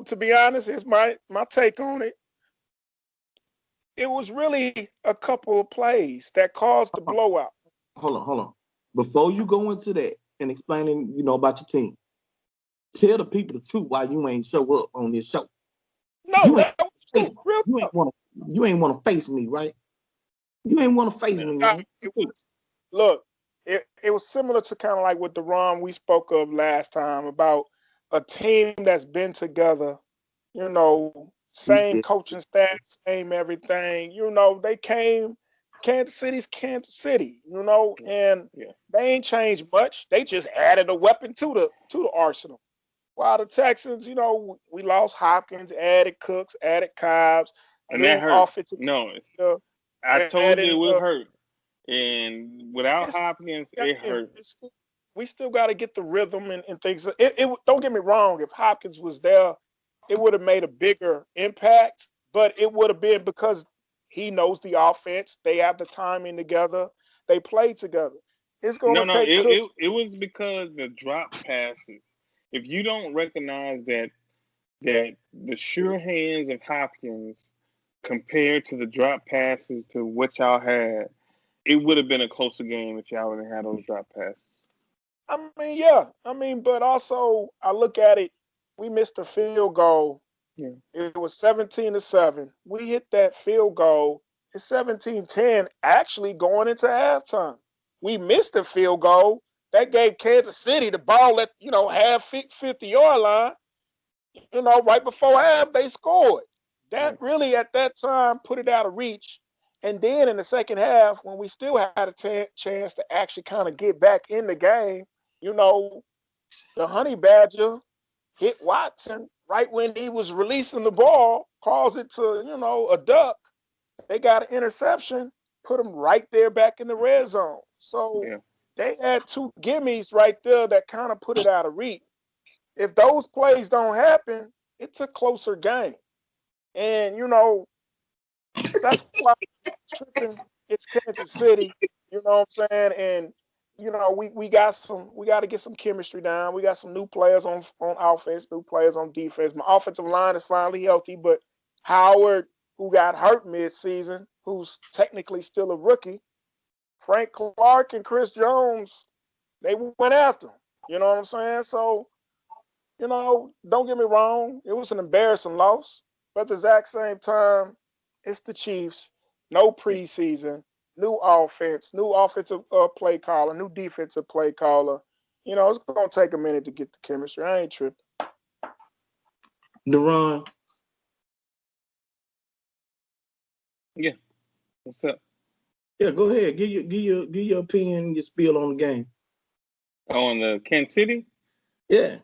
to be honest, it's my take on it. It was really a couple of plays that caused the blowout. Hold on. Before you go into that and explaining, about your team, tell the people the truth why you ain't show up on this show. No, you ain't want to face me, right? You ain't want to face me, man. Look, it was similar to kind of like with the Ron we spoke of last time about a team that's been together, same coaching staff, same everything. They came, Kansas City's Kansas City, and they ain't changed much. They just added a weapon to the arsenal. While the Texans, we lost Hopkins, added Cooks, added Cobbs, and that hurt. I told you it would hurt, and without Hopkins, it hurt. We still got to get the rhythm and things. It don't get me wrong. If Hopkins was there, it would have made a bigger impact, but it would have been because he knows the offense. They have the timing together. They play together. It's going No, to no, take Cooks. it was because the drop passes. If you don't recognize that the sure hands of Hopkins compared to the drop passes to what y'all had, it would have been a closer game if y'all would have had those drop passes. I mean, yeah. I mean, but also I look at it. We missed a field goal. Yeah. It was 17-7. We hit that field goal. It's 17-10 actually going into halftime. We missed the field goal. That gave Kansas City the ball at, half 50-yard line. Right before half, they scored. That really, at that time, put it out of reach. And then in the second half, when we still had a chance to actually kind of get back in the game, the Honey Badger hit Watson right when he was releasing the ball, caused it to, a duck. They got an interception, put them right there back in the red zone. So they had two gimmies right there that kind of put it out of reach. If those plays don't happen, it's a closer game. And, that's why I'm tripping. It's Kansas City, you know what I'm saying? And, we got to get some chemistry down. We got some new players on offense, new players on defense. My offensive line is finally healthy, but Howard, who got hurt mid-season, who's technically still a rookie, Frank Clark and Chris Jones, they went after him. You know what I'm saying? So, don't get me wrong. It was an embarrassing loss. But at the exact same time, it's the Chiefs. No preseason, new offense, new offensive play caller, new defensive play caller. It's going to take a minute to get the chemistry. I ain't tripping. Deron. Yeah. What's up? Yeah, go ahead. Give your opinion, your spiel on the game. On the Kansas City? Yeah.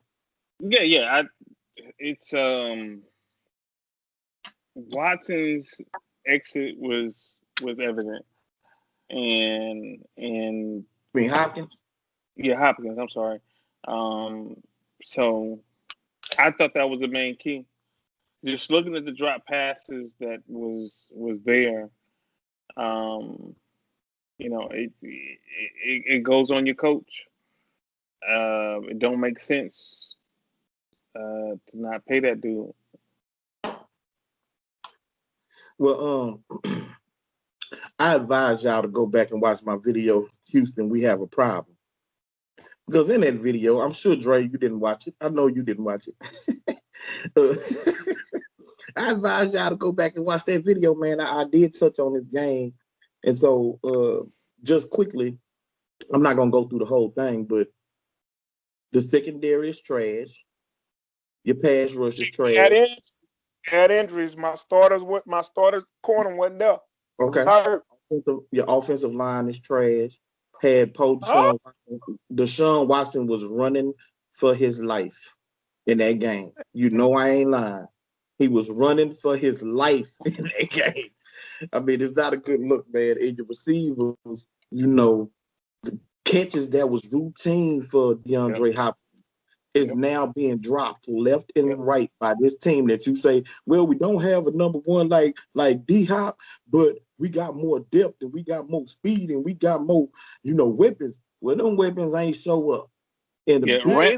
Yeah. It's Watson's exit was evident, and I mean Hopkins. Yeah, Hopkins. I'm sorry. So I thought that was the main key. Just looking at the drop passes that was there, it goes on your coach. It don't make sense to not pay that dude. Well, I advise y'all to go back and watch my video, Houston, We Have a Problem. Because in that video, I'm sure, Dre, you didn't watch it. I know you didn't watch it. I advise y'all to go back and watch that video, man. I did touch on this game. And so, just quickly, I'm not going to go through the whole thing, but the secondary is trash. Your pass rush is trash. Had injuries. My starter's corner wasn't there. Okay. Your offensive line is trash. Had Deshaun Watson was running for his life in that game. I ain't lying. He was running for his life in that game. I mean, it's not a good look, man. And your receivers, the catches that was routine for DeAndre Hopkins is now being dropped left and right by this team that you say, well, we don't have a number one like D-Hop, but we got more depth and we got more speed and we got more, weapons. Well, them weapons ain't show up. And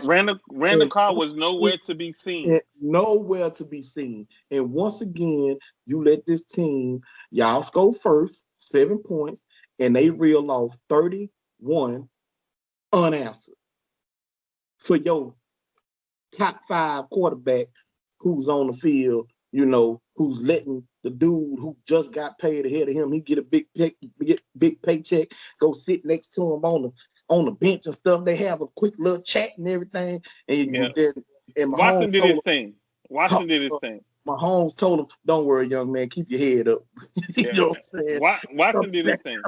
Randall Carr was nowhere to be seen. Nowhere to be seen. And once again, you let this team, y'all score first, 7 points, and they reel off 31 unanswered for your top 5 quarterback who's on the field, who's letting the dude who just got paid ahead of him, he get a big paycheck, go sit next to him on the bench and stuff. They have a quick little chat and everything. And Watson did his thing. Mahomes told him, don't worry, young man, keep your head up. You know what I'm saying? Watson did his thing.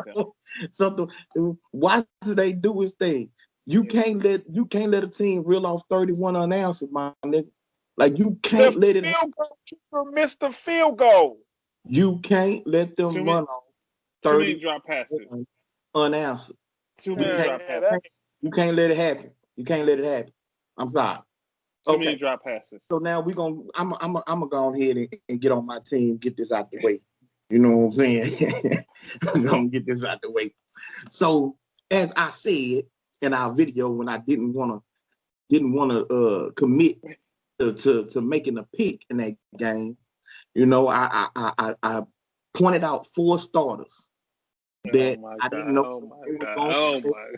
Watson they do his thing. You can't let a team reel off 31 unanswered, my nigga. Like you can't let it. Field goal keeper missed the field goal. You can't let them run off 30 drop passes unanswered. Too many drop passes. You can't let it happen. I'm sorry. Too many Okay. drop passes. So now I'm gonna go ahead and get on my team, get this out the way. You know what I'm saying? I'm gonna get this out the way. So as I said in our video, when I didn't wanna commit to making a pick in that game, you know, I pointed out 4 starters that Oh my I god! didn't know Oh my they were god! going. Oh my!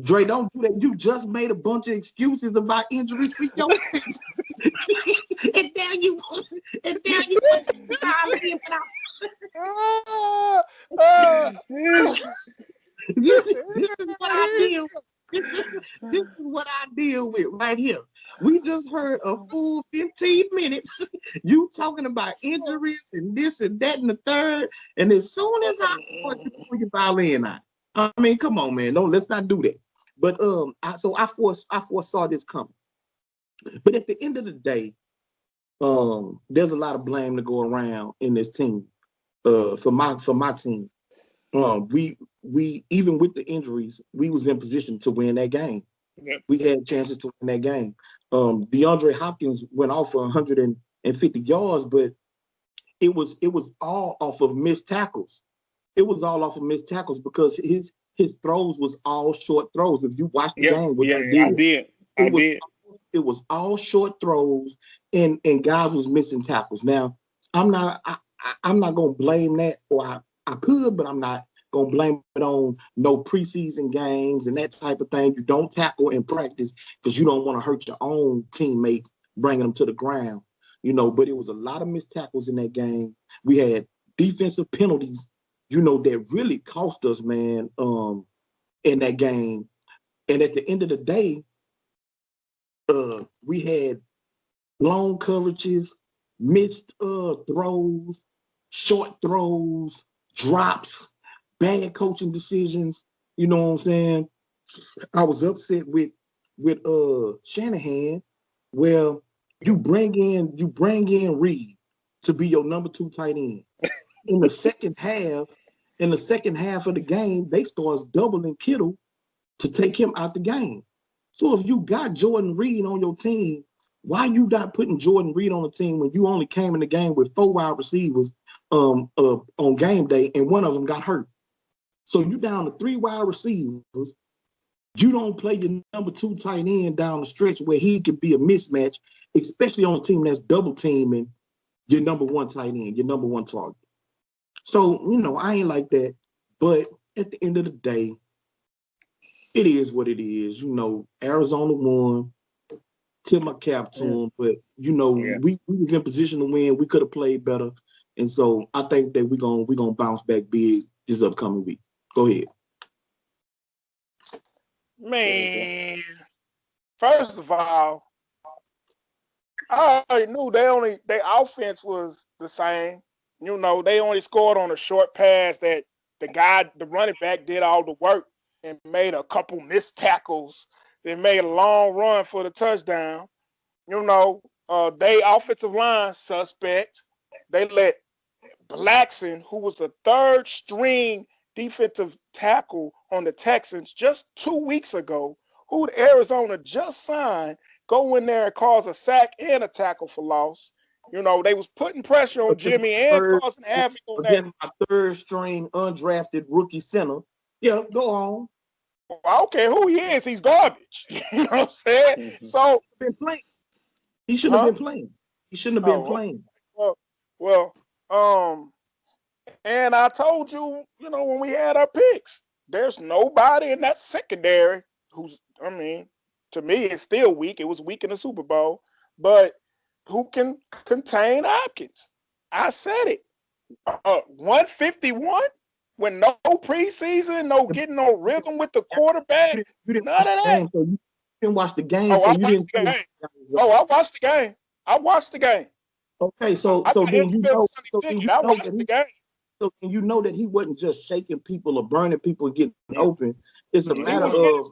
Dre, don't do that. You just made a bunch of excuses about injuries for your and now you and now you want to style again this is what I deal. This is what I deal with right here. We just heard a full 15 minutes. You talking about injuries and this and that and the third. And as soon as I start to pull your violin out, I mean, come on, man. No, let's not do that. But I foresaw this coming. But at the end of the day, there's a lot of blame to go around in this team. For my team. We even with the injuries, we was in position to win that game. Yep. We had chances to win that game. DeAndre Hopkins went off for 150 yards, but it was all off of missed tackles. It was all off of missed tackles because his throws was all short throws. If you watch the Yep. game, what Yeah, they I did, did. I did. it was all short throws, and guys was missing tackles. Now, I'm not gonna blame that, or I could, but I'm not gonna blame it on no preseason games and that type of thing. You don't tackle in practice because you don't want to hurt your own teammates, bringing them to the ground. You know, but it was a lot of missed tackles in that game. We had defensive penalties, you know, that really cost us, man, in that game. And at the end of the day, we had long coverages, missed throws, short throws, drops, bad coaching decisions. You know what I'm saying? I was upset with Shanahan, where you bring in Reed to be your number 2 tight end. In the second half of the game, they start doubling Kittle to take him out the game. So if you got Jordan Reed on your team, why you not putting Jordan Reed on the team when you only came in the game with 4 wide receivers on game day and one of them got hurt? So you down to 3 wide receivers. You don't play your number 2 tight end down the stretch where he could be a mismatch, especially on a team that's double teaming your number 1 tight end, your number 1 target. So, you know, I ain't like that. But at the end of the day, it is what it is. You know, Arizona won. Tip my cap to them, but you know, we was in position to win. We could have played better, and so I think that we're gonna bounce back big this upcoming week. Go ahead. Man, first of all, I already knew their offense was the same. You know, they only scored on a short pass that the running back did all the work and made a couple missed tackles. They made a long run for the touchdown. You know, they offensive line suspect. They let Blackson, who was the 3rd string defensive tackle on the Texans just 2 weeks ago, who Arizona just signed, go in there and cause a sack and a tackle for loss. You know, they was putting pressure on Jimmy and causing havoc on that. Against my 3rd string undrafted rookie center. Yeah, go on. I don't care who he is, he's garbage. You know what I'm saying? Mm-hmm. So he shouldn't have been playing. He shouldn't have been playing. Well, and I told you, you know, when we had our picks, there's nobody in that secondary who's, I mean, to me, it's still weak. It was weak in the Super Bowl, but who can contain Hopkins? I said it. 151 when no preseason, no getting no rhythm with the quarterback. None of that. So you didn't watch the game. Oh, so I you watched didn't. the game. Oh, I watched the game. I watched the game. Okay, so then you know. I watched the game. So you know that he wasn't just shaking people or burning people and getting open. It's a matter of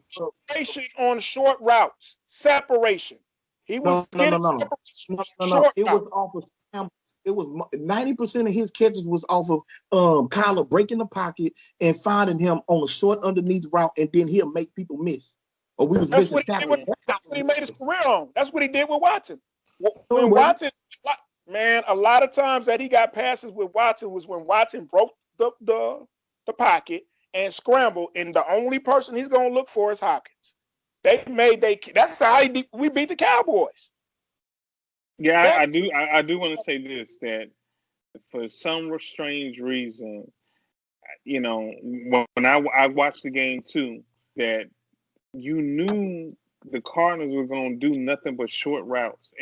separation on short routes. Separation. He was getting separation on short It routes. was off of it was 90% of his catches was off of Kyler breaking the pocket and finding him on a short underneath route, and then he'll make people miss. or we was That's missing what he did tackles. that's what he made his career on. That's what he did with Watson. When Well, Watson, man, a lot of times that he got passes with Watson was when Watson broke the pocket and scrambled, and the only person he's gonna look for is Hopkins. That's how we beat the Cowboys. Yeah, I do want to say this, that for some strange reason, you know, when I watched the game too, that you knew the Cardinals were going to do nothing but short routes.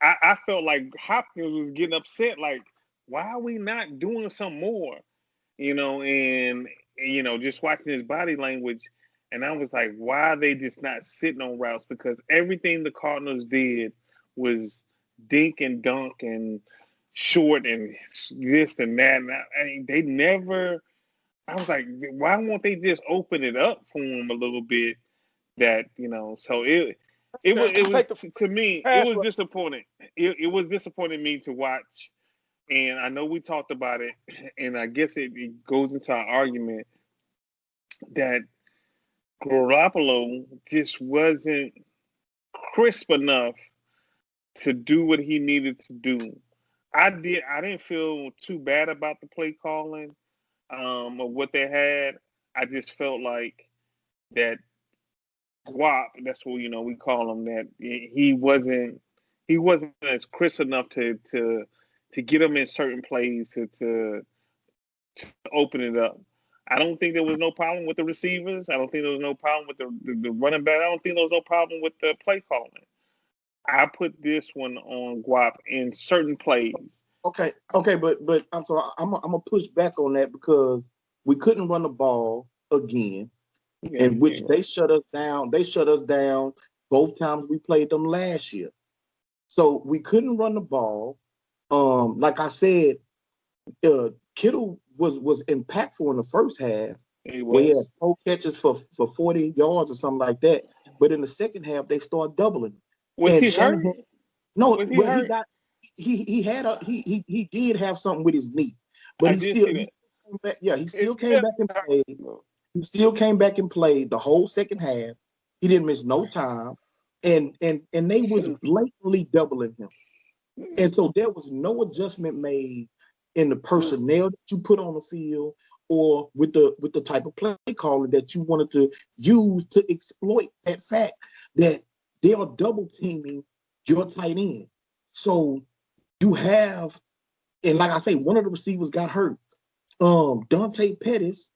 I felt like Hopkins was getting upset, like, why are we not doing some more? You know, and you know, just watching his body language, and I was like, why are they just not sitting on routes? Because everything the Cardinals did was dink and dunk and short and this and that. And I mean, they never. I was like, why won't they just open it up for him a little bit? That, you know, so it was to me, it was disappointing. It was disappointing me to watch, and I know we talked about it, and I guess it goes into our argument that Garoppolo just wasn't crisp enough to do what he needed to do. I didn't feel too bad about the play calling of what they had. I just felt like that Guap, that's what, you know, we call him, that he wasn't as crisp enough to get him in certain plays to open it up. I don't think there was no problem with the receivers. I don't think there was no problem with the running back. I don't think there was no problem with the play calling. I put this one on Guap in certain plays. Okay, but I'm sorry, I'm gonna push back on that because we couldn't run the ball again, in which they shut us down. They shut us down both times we played them last year. So we couldn't run the ball. Like I said, Kittle was impactful in the first half. We had 4 catches for 40 yards or something like that. But in the second half, they started doubling. Was he hurt? No, well, he did have something with his knee, but he still came back. Yeah, he still came back and played. He still came back and played the whole second half. He didn't miss no time, and they was blatantly doubling him, and so there was no adjustment made in the personnel that you put on the field or with the type of play calling that you wanted to use to exploit that fact that they are double teaming your tight end. So you have, and like I say, one of the receivers got hurt. Dante Pettis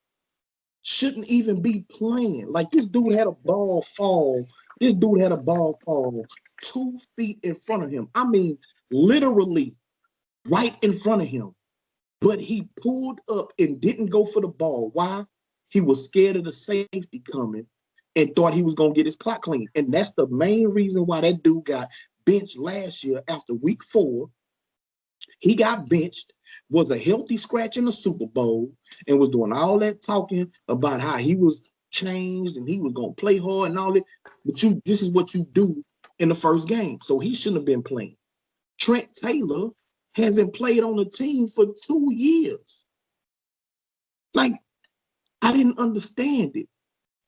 shouldn't even be playing. Like, this dude had a ball fall. This dude had a ball fall 2 feet in front of him. I mean, literally right in front of him. But he pulled up and didn't go for the ball. Why? He was scared of the safety coming and thought he was going to get his clock clean. And that's the main reason why that dude got benched last year after week 4. He got benched, was a healthy scratch in the Super Bowl, and was doing all that talking about how he was changed and he was going to play hard and all that. But this is what you do in the first game. So he shouldn't have been playing. Trent Taylor hasn't played on the team for 2 years. Like, I didn't understand it.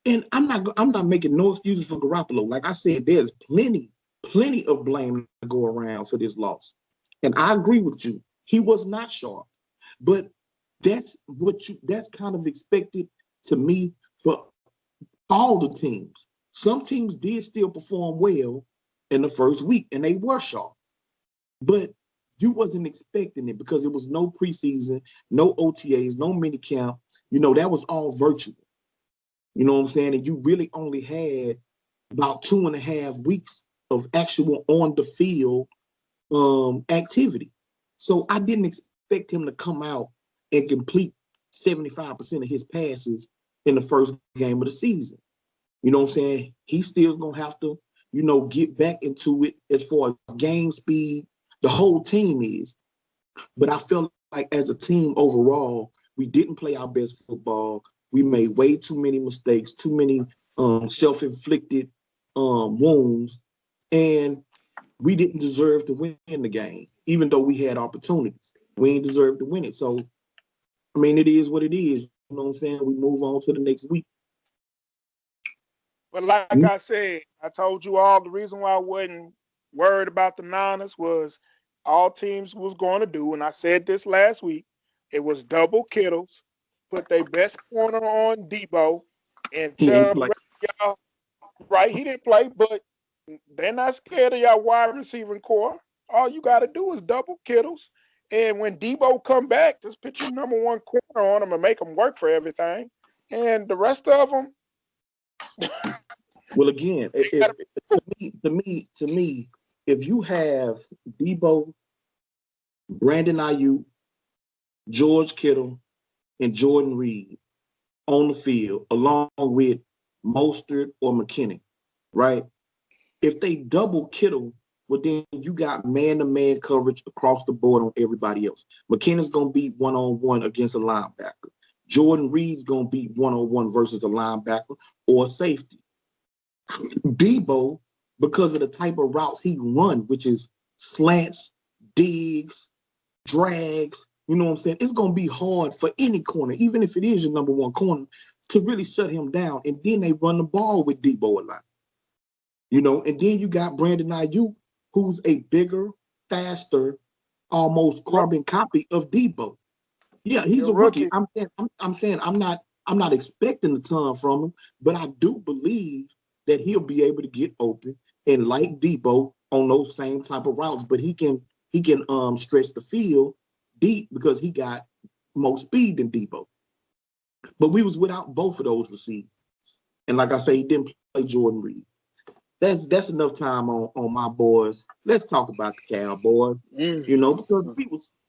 And I'm not making no excuses for Garoppolo. Like I said, there's plenty of blame to go around for this loss. And I agree with you. He was not sharp. But that's kind of expected to me for all the teams. Some teams did still perform well in the first week, and they were sharp. But you wasn't expecting it because it was no preseason, no OTAs, no minicamp. You know, that was all virtual. You know what I'm saying? And you really only had about 2.5 weeks of actual on the field activity. So I didn't expect him to come out and complete 75% of his passes in the first game of the season. You know what I'm saying? He still's gonna have to, you know, get back into it as far as game speed. The whole team is. But I felt like as a team overall, we didn't play our best football. We made way too many mistakes, too many self-inflicted wounds, and we didn't deserve to win the game, even though we had opportunities. We didn't deserve to win it. So, I mean, it is what it is. You know what I'm saying? We move on to the next week. But like I said, I told you all the reason why I wasn't worried about the Niners was all teams was going to do, and I said this last week, it was double Kittles, put their best corner on Debo, and He ain't tell the play. rest of y'all, right, he didn't play, but they're not scared of y'all wide receiving core. All you got to do is double Kittles, and when Debo come back, just put your number one corner on him and make him work for everything, and the rest of them, Well, again, to me, if you have Debo, Brandon Ayuk, George Kittle, and Jordan Reed on the field, along with Mostert or McKinney, right? If they double Kittle, well, then you got man-to-man coverage across the board on everybody else. McKinnon's going to beat one-on-one against a linebacker. Jordan Reed's going to beat one-on-one versus a linebacker or a safety. Debo, because of the type of routes he run, which is slants, digs, drags, you know what I'm saying? It's going to be hard for any corner, even if it is your number one corner, to really shut him down. And then they run the ball with Debo a lot. You know, and then you got Brandon Ayuk, who's a bigger, faster, almost carbon copy of Debo. Yeah, he's a rookie. I'm saying I'm not expecting a ton from him, but I do believe that he'll be able to get open and like Debo on those same type of routes. But he can stretch the field deep because he got more speed than Debo. But we was without both of those receivers, and like I say, he didn't play Jordan Reed. That's enough time on my boys. Let's talk about the Cowboys. You know, because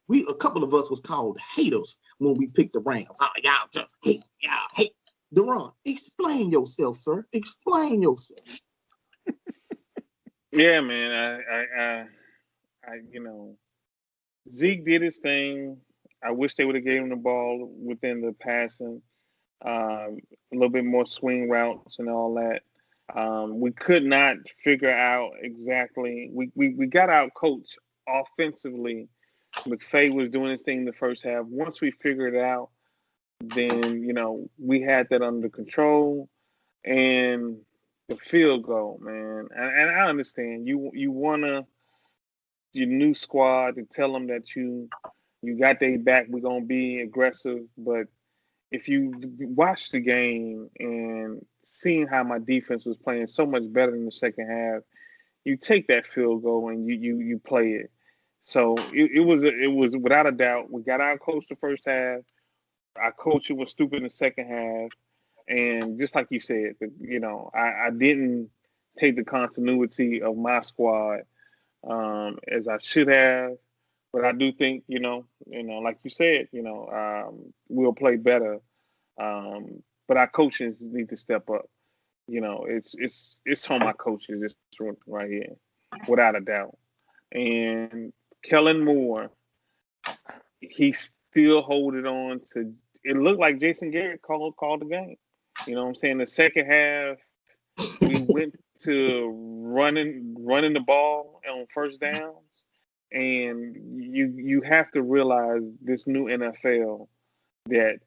we a couple of us was called haters when we picked the Rams. Oh, y'all just hate, y'all hate. Deron, explain yourself, sir. Explain yourself. Yeah, man. You know, Zeke did his thing. I wish they would have gave him the ball within the passing, a little bit more swing routes and all that. We could not figure out exactly. We got out coached offensively. McVay was doing his thing the first half. Once we figured it out, then we had that under control. And the field goal, man. And I understand you wanna your new squad to tell them that you got their back. We're gonna be aggressive, but if you watch the game and seeing how my defense was playing so much better in the second half, you take that field goal and you play it. So it was without a doubt. We got our coach the first half. Our coaching was stupid in the second half, and just like you said, I didn't take the continuity of my squad as I should have. But I do think, like you said, we'll play better. But our coaches need to step up. It's on my coaches this right here, without a doubt. And Kellen Moore, he still holding on to. It looked like Jason Garrett called the game. You know what I'm saying? The second half, we went to running the ball on first downs, and you have to realize this new NFL that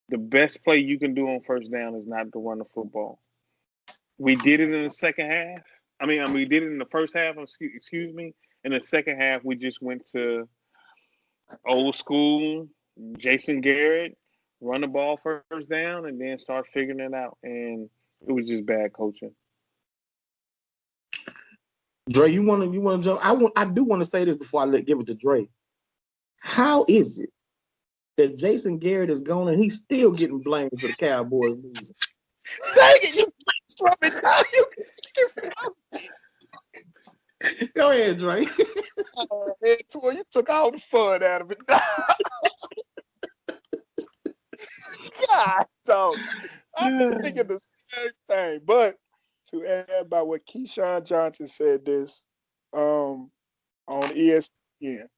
the best play you can do on first down is not to run the football. We did it in the second half. We did it in the first half. Excuse me. In the second half, we just went to old school Jason Garrett, run the ball first down, and then start figuring it out. And it was just bad coaching. Dre, you want to jump? I do want to say this before I give it to Dre. How is it that Jason Garrett is gone and he's still getting blamed for the Cowboys losing? Dang it, you from it now. Go ahead, Dre. You took all the fun out of it. God, dog. I'm thinking the same thing. But to add about what Keyshawn Johnson said this on ESPN,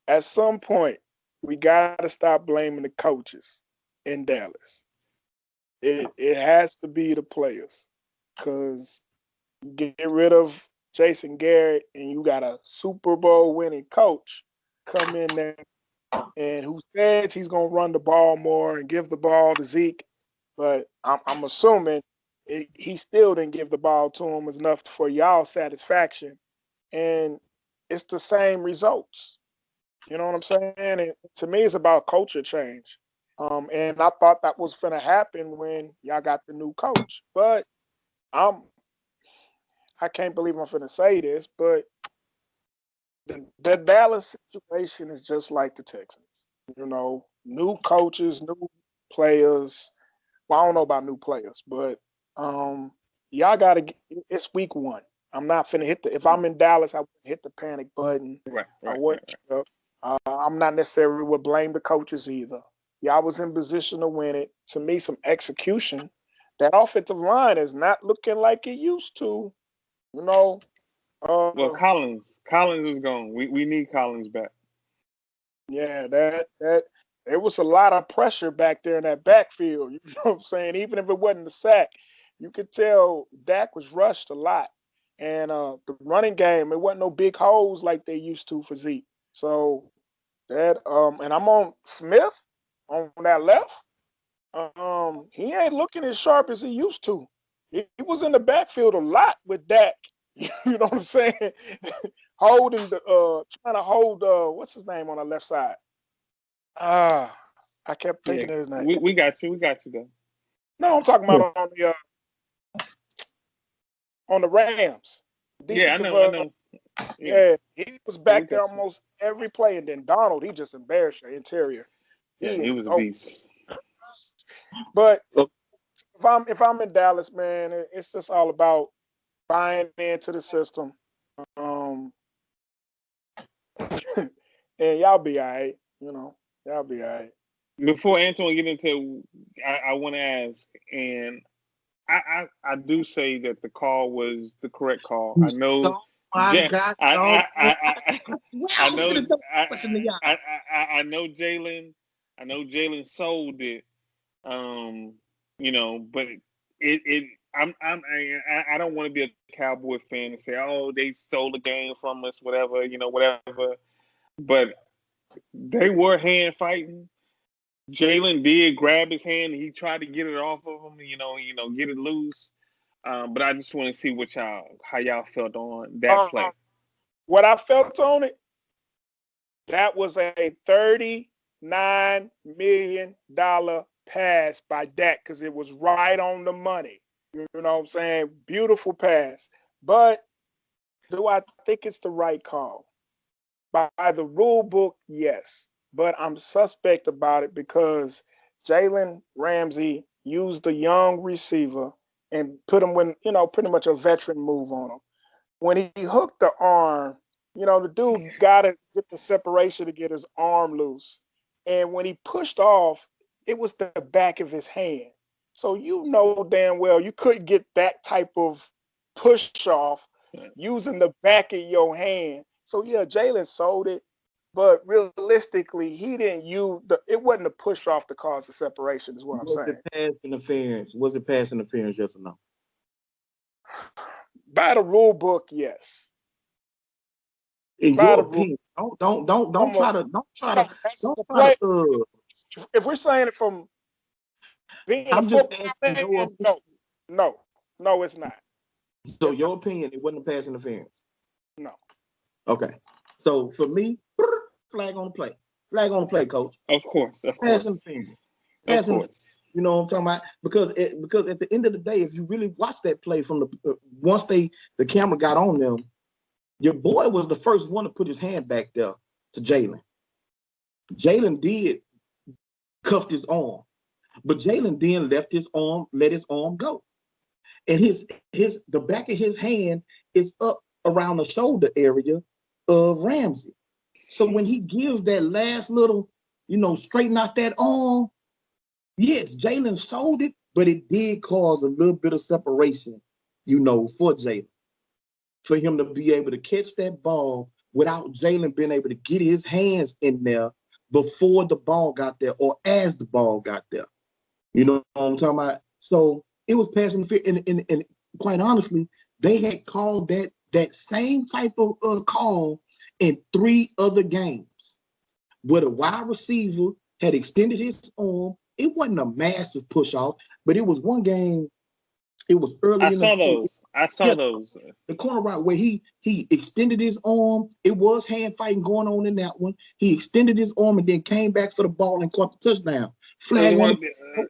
at some point, we got to stop blaming the coaches in Dallas. It has to be the players, because get rid of Jason Garrett and you got a Super Bowl winning coach come in there and who says he's going to run the ball more and give the ball to Zeke. But I'm assuming he still didn't give the ball to him enough for y'all satisfaction. And it's the same results. You know what I'm saying? And to me, it's about culture change. And I thought that was going to happen when y'all got the new coach. But I'm I can't believe I'm going to say this, but the Dallas situation is just like the Texans. You know, new coaches, new players. Well, I don't know about new players, but y'all got to. It's week one. I'm not finna hit the. If I'm in Dallas, I wouldn't hit the panic button. I wouldn't. I'm not necessarily would blame the coaches either. Y'all was in position to win it. To me, some execution. That offensive line is not looking like it used to. You know. Well, Collins is gone. We need Collins back. Yeah, that there was a lot of pressure back there in that backfield. You know what I'm saying? Even if it wasn't the sack, you could tell Dak was rushed a lot. And the running game, it wasn't no big holes like they used to for Zeke. So that and I'm on Smith on that left. He ain't looking as sharp as he used to. He was in the backfield a lot with Dak. You know what I'm saying? Holding the trying to hold what's his name on the left side? I kept thinking of his name. We got you. We got you though. No, I'm talking about on the Rams. Yeah, I know. Yeah, he was back there almost every play, and then Donald, he just embarrassed the interior. Yeah, he was a beast. But if I'm in Dallas, man, it's just all about buying into the system. And y'all be all right, you know. Y'all be all right. Before Antoine get into, I want to ask, and I do say that the call was the correct call. I know. I know Jalen. I know Jalen sold it. You know, but I don't want to be a Cowboy fan and say, oh, they stole the game from us, whatever, whatever. But they were hand fighting. Jalen did grab his hand and he tried to get it off of him, get it loose. But I just want to see how y'all felt on that play. What I felt on it, that was a $39 million pass by Dak because it was right on the money. You know what I'm saying? Beautiful pass. But do I think it's the right call? By the rule book, yes. But I'm suspect about it because Jalen Ramsey used a young receiver and put him when, pretty much a veteran move on him. When he hooked the arm, the dude got to get the separation to get his arm loose. And when he pushed off, it was the back of his hand. So damn well you couldn't get that type of push off using the back of your hand. So yeah, Jalen sold it, but realistically, he didn't use it wasn't a push off to cause the separation, is what I'm saying. Was it pass interference? Was it pass interference, yes or no? By the rule book, yes. In your opinion, don't try to. If we're saying it from being I'm a just football fan, no, it's not. So your opinion, it wasn't a pass interference? No. Okay. So for me, flag on the play. Flag on the play, coach. Of course. Pass interference. Pass interference. You know what I'm talking about? Because at the end of the day, if you really watch that play from once the camera got on them, your boy was the first one to put his hand back there to Jalen. Jalen did cuffed his arm, but Jalen then let his arm go. And the back of his hand is up around the shoulder area of Ramsey. So when he gives that last little, straighten out that arm, yes, Jalen sold it, but it did cause a little bit of separation, for Jalen. For him to be able to catch that ball without Jalen being able to get his hands in there before the ball got there or as the ball got there. You know what I'm talking about? So it was pass interference, and quite honestly, they had called that same type of call in 3 other games where the wide receiver had extended his arm. It wasn't a massive push off, but it was one game. It was early I in the saw those. I saw yeah, those. the corner route where he extended his arm. It was hand fighting going on in that one. He extended his arm and then came back for the ball and caught the touchdown. It was Flag on one the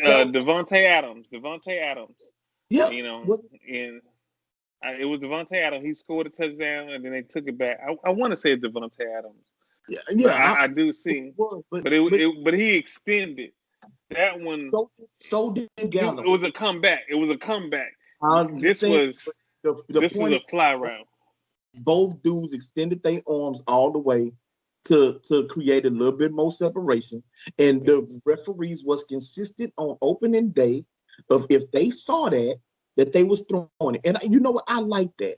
that, Devontae Adams. Devontae Adams. yeah. You know, What, and it was Devontae Adams. He scored a touchdown and then they took it back. I want to say Devontae Adams, but yeah, I do see. was, But he extended that one. so did It Gallup. was a comeback. It was a comeback. I This understand. was The this point is a fly route. both dudes extended their arms all the way to create a little bit more separation. And the referees was consistent on opening day of if they saw that they was throwing it. And you know what? I like that.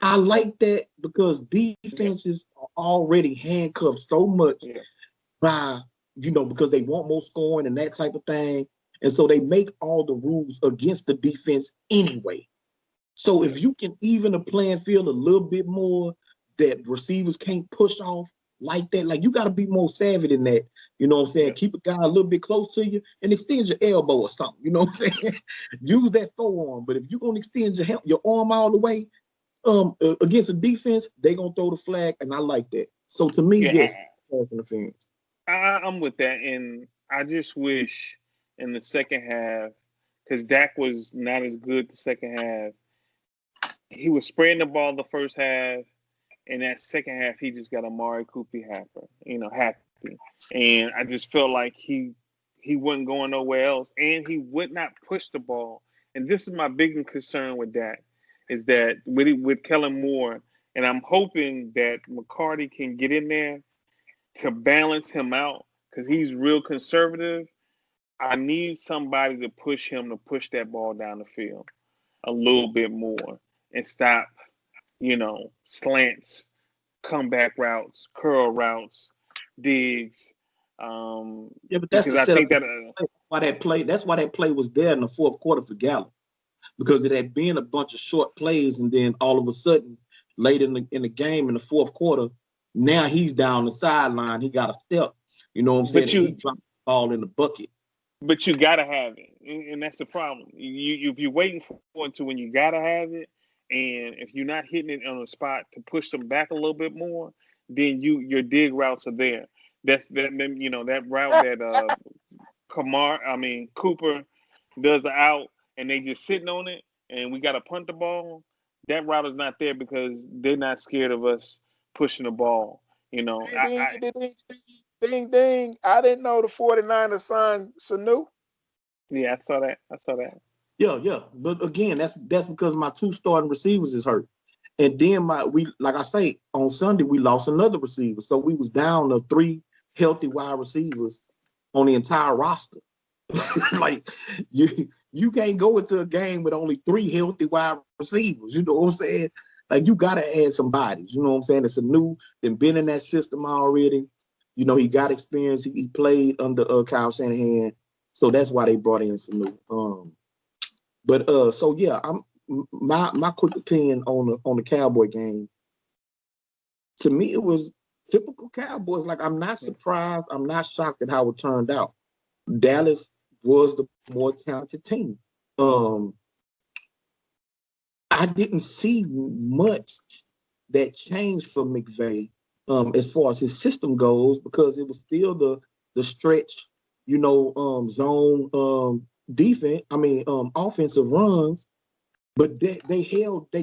I like that because defenses are already handcuffed so much by, because they want more scoring and that type of thing. And so they make all the rules against the defense anyway. So if you can even the playing field a little bit more, that receivers can't push off like that, like you got to be more savvy than that. You know what I'm saying? Yeah. Keep a guy a little bit close to you and extend your elbow or something. You know what I'm saying? Use that forearm. But if you're gonna extend your arm all the way against a defense, they gonna throw the flag, and I like that. So to me, yes, interference. I'm with that, and I just wish in the second half, because Dak was not as good the second half. He was spraying the ball the first half, and that second half he just got Amari Cooper happy, and I just felt like he wasn't going nowhere else, and he would not push the ball. And this is my biggest concern with Dak, is that with Kellen Moore, and I'm hoping that McCarty can get in there to balance him out because he's real conservative. I need somebody to push him to push that ball down the field a little bit more and stop, slants, comeback routes, curl routes, digs. Yeah, but that's Because the I setup. think that That's why that play was there in the fourth quarter for Gallup, because it had been a bunch of short plays, and then all of a sudden, late in the game in the fourth quarter, now he's down the sideline. He got a step. You know what I'm saying? He dropped the ball in the bucket. But you gotta have it, and that's the problem. If you're waiting for it to when you gotta have it, and if you're not hitting it on the spot to push them back a little bit more, then your dig routes are there. That route that Cooper does the out, and they just sitting on it, and we gotta punt the ball. That route is not there because they're not scared of us pushing the ball. Ding, ding. I didn't know the 49ers signed Sanu. Yeah, I saw that. Yeah. But again, that's because my two starting receivers is hurt. And then like I say, on Sunday, we lost another receiver. So we was down to 3 healthy wide receivers on the entire roster. Like you can't go into a game with only 3 healthy wide receivers. You know what I'm saying? Like you gotta add some bodies. You know what I'm saying? It's been in that system already. He got experience. He played under Kyle Shanahan, so that's why they brought in Sanu. So yeah, my quick opinion on the Cowboy game. To me, it was typical Cowboys. Like I'm not surprised. I'm not shocked at how it turned out. Dallas was the more talented team. I didn't see much that changed for McVay as far as his system goes, because it was still the stretch, zone defense. Offensive runs, but they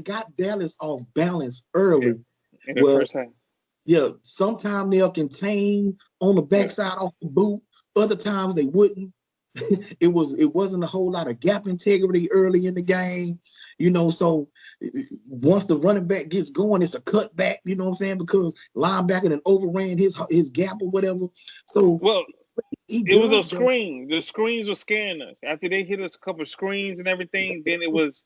got Dallas off balance early. In the first half. Yeah, sometimes they'll contain on the backside off the boot. Other times they wouldn't. It wasn't a whole lot of gap integrity early in the game, so once the running back gets going, it's a cutback, you know what I'm saying, because linebacker and overran his gap or whatever. So it was a screen. The screens were scaring us. After they hit us a couple of screens and everything, then it was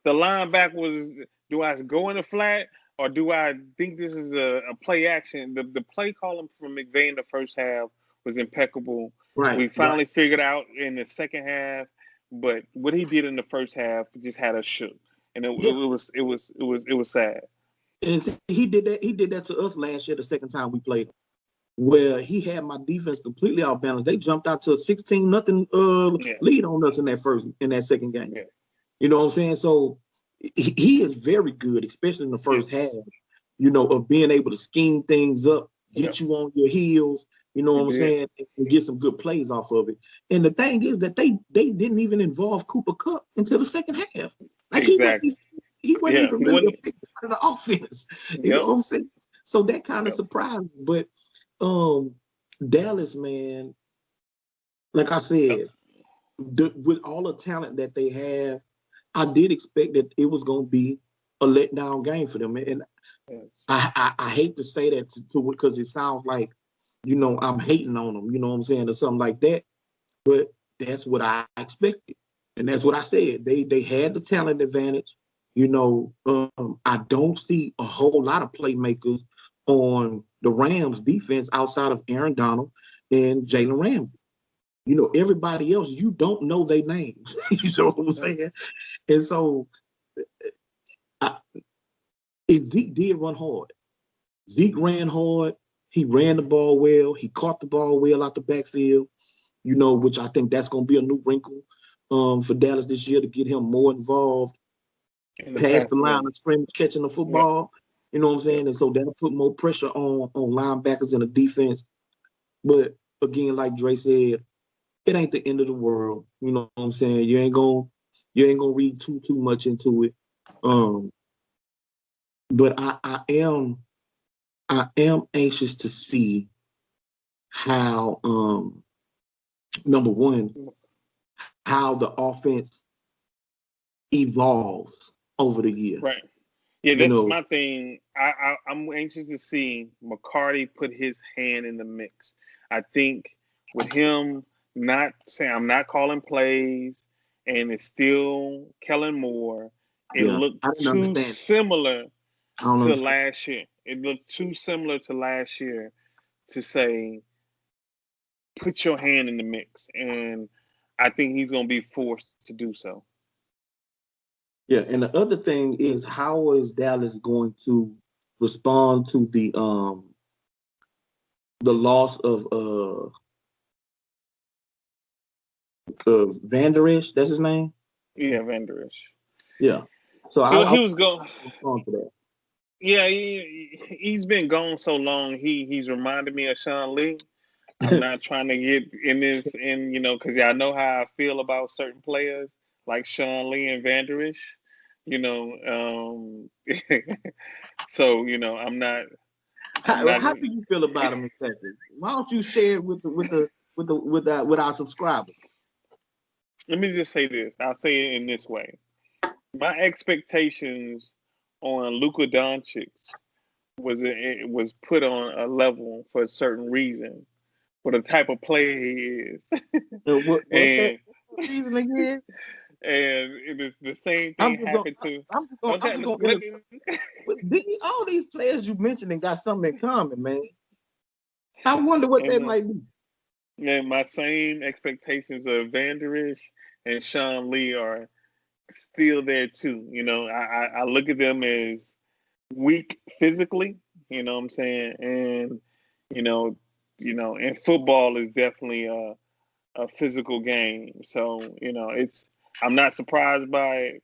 the linebacker was, do I go in the flat or do I think this is a play action? The play calling from McVay in the first half was impeccable. Right. We finally figured out in the second half, but what he did in the first half just had us shook, and it was sad. And he did that to us last year, the second time we played, where he had my defense completely off balance. They jumped out to a 16-0 lead on us in that second game. Yeah. You know what I'm saying? So he is very good, especially in the first half, you know, of being able to scheme things up, get you on your heels, you know what I'm saying, and get some good plays off of it. And the thing is that they didn't even involve Cooper Kupp until the second half. Like Exactly. he wasn't even He really wasn't. a big part of the offense. You Yep. know what I'm saying? So that kind of Yep. surprised me. But Dallas, man, like I said, with all the talent that they have, I did expect that it was going to be a letdown game for them. And I hate to say that to because it sounds like, you know, I'm hating on them, you know what I'm saying, or something like that. But that's what I expected. And that's what I said. They had the talent advantage. You know, I don't see a whole lot of playmakers on the Rams defense outside of Aaron Donald and Jalen Ramsey. You know, everybody else, you don't know their names. You know what I'm saying? And so Zeke did run hard. Zeke ran hard. He ran the ball well. He caught the ball well out the backfield, you know, which I think that's going to be a new wrinkle for Dallas this year to get him more involved past the line of scrimmage, catching the football. You know what I'm saying? And so that'll put more pressure on linebackers in the defense. But again, like Dre said, it ain't the end of the world. You know what I'm saying? You ain't gonna read too much into it. But I am anxious to see how number one, how the offense evolves over the year. Right. Yeah, You that's know, my thing. I'm anxious to see McCarty put his hand in the mix. I think with him not saying I'm not calling plays and it's still Kellen Moore, it looked I didn't too understand. similar I don't to understand. last year. It looked too similar to last year to say put your hand in the mix. And I think he's gonna be forced to do so. Yeah, and the other thing is how is Dallas going to respond to the loss of Van Der Esch, that's his name? Yeah, Van Der Esch. Yeah. So He was going. respond to that. Yeah, he's been gone so long. He's reminded me of Sean Lee. I'm not trying to get in this, you know, because I know how I feel about certain players like Sean Lee and Van Der Esch. You know, so you know, I'm not. How do you feel about him exactly? Why don't you share it with our subscribers? Let me just say this. I'll say it in this way. My expectations on Luka Doncic it was put on a level for a certain reason, for the type of player he is. What's that and reason again? and it is the same I'm thing just happened to. gonna all these players you mentioned and got something in common, man. I wonder what they might be. And my same expectations of Van Der Esch and Sean Lee are still there too. You know, I look at them as weak physically, you know what I'm saying? And and football is definitely a physical game. So, you know, I'm not surprised by it,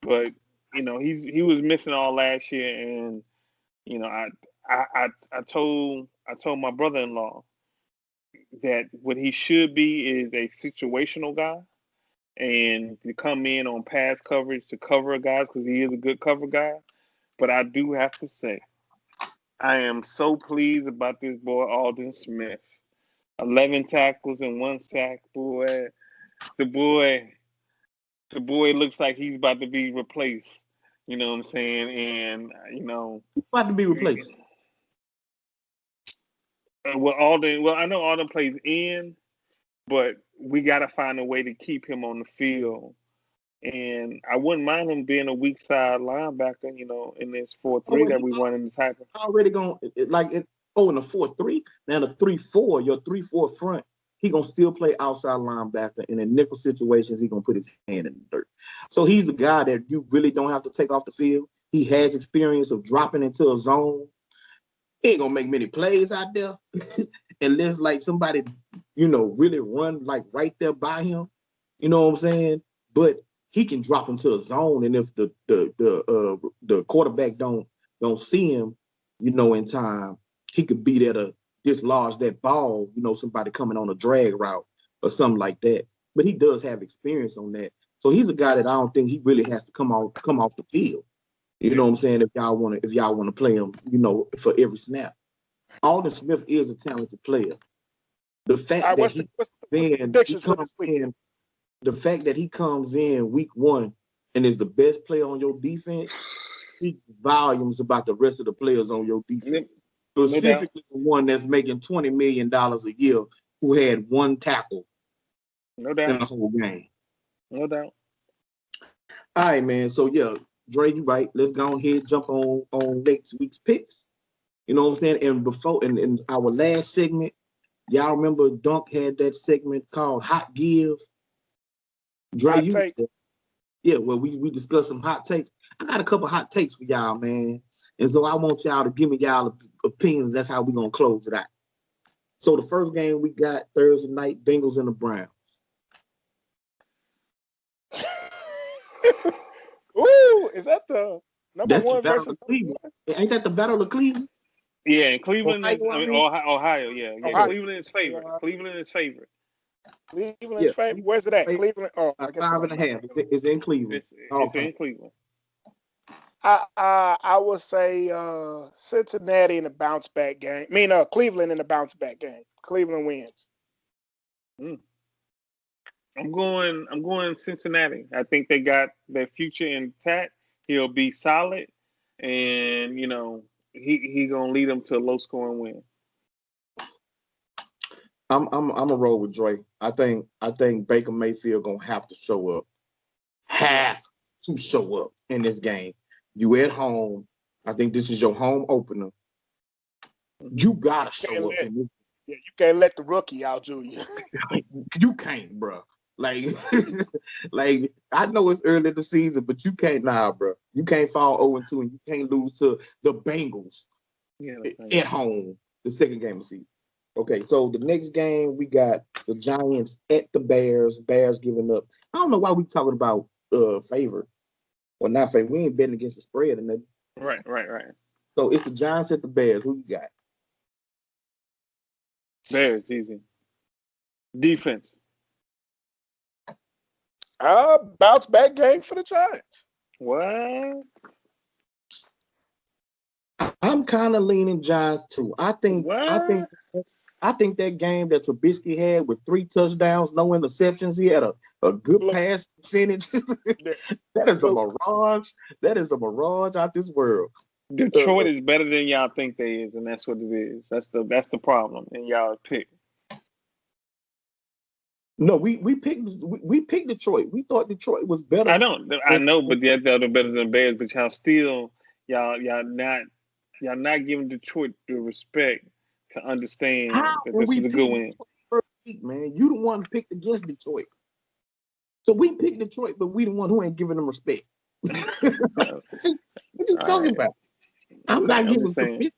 but you know, he was missing all last year, and you know, I told my brother-in-law that what he should be is a situational guy and to come in on pass coverage to cover guys because he is a good cover guy. But I do have to say, I am so pleased about this boy, Alden Smith. 11 tackles and 1 sack, boy. The boy looks like he's about to be replaced. You know what I'm saying? And you know, About to be replaced. Well, I know Alden plays in, but we got to find a way to keep him on the field. And I wouldn't mind him being a weak side linebacker, you know, in this 4-3 that we run in this type of. Already going like it. Oh, in the 4-3. Now the 3-4, your 3-4 front, he gonna still play outside linebacker, and in nickel situations, he gonna put his hand in the dirt. So he's a guy that you really don't have to take off the field. He has experience of dropping into a zone. He ain't gonna make many plays out there, unless like somebody, you know, really run like right there by him. You know what I'm saying? But he can drop into a zone, and if the quarterback don't see him, in time, he could be there to dislodge that ball. Somebody coming on a drag route or something like that. But he does have experience on that, so he's a guy that I don't think he really has to come off the field. You know what I'm saying? If y'all want to play him, for every snap. Alden Smith is a talented player. The fact that he comes in week one and is the best player on your defense speaks volumes about the rest of the players on your defense. Specifically the one that's making $20 million a year who had one tackle in the whole game. No doubt. All right, man. So yeah, Dre, you right. Let's go ahead and jump on next week's picks. You know what I'm saying? And before in our last segment, y'all remember Dunk had that segment called Hot Give. Dre, well, we discussed some hot takes. I got a couple hot takes for y'all, man. And so I want y'all to give me y'all opinions. That's how we're gonna close it out. So the first game we got Thursday night, Bengals and the Browns. Ooh, is that the number one versus Cleveland? Ain't that the Battle of Cleveland? Yeah, in Cleveland, Ohio. Yeah. Ohio. Cleveland is favorite. Cleveland is favorite. Cleveland's favorite. Where's it at? Cleveland. Oh, I guess 5.5. It's in Cleveland. It's in Cleveland. I would say Cincinnati in a bounce back game. Cleveland in a bounce back game. Cleveland wins. I'm going Cincinnati. I think they got their future intact. He'll be solid, and he gonna lead them to a low scoring win. I'm a roll with Dre. I think Baker Mayfield gonna have to show up in this game. You at home. I think this is your home opener. You gotta show up in this. Yeah, you can't let the rookie out, Junior. You can't, bro. Like I know it's early in the season, but you can't bro. You can't fall 0-2 and you can't lose to the Bengals at home the second game of the season. Okay, so the next game we got the Giants at the Bears. Bears giving up. I don't know why we talking about favorite. Well, not favorite. We ain't betting against the spread and Right. So it's the Giants at the Bears. Who you got? Bears, easy. Defense. Bounce back game for the Giants. What? I'm kind of leaning Giants too. I think that game that Trubisky had with 3 touchdowns, no interceptions, he had a good pass percentage. That is a mirage. That is a mirage out this world. Detroit is better than y'all think they is, and that's what it is. That's the problem in y'all pick. No, we picked Detroit. We thought Detroit was better. I know, but they're better than Bears. But y'all not giving Detroit the respect to understand that this is a good win. First week, man, you the one picked against Detroit. So we picked Detroit, but we the one who ain't giving them respect. What you talking about? I'm not giving him.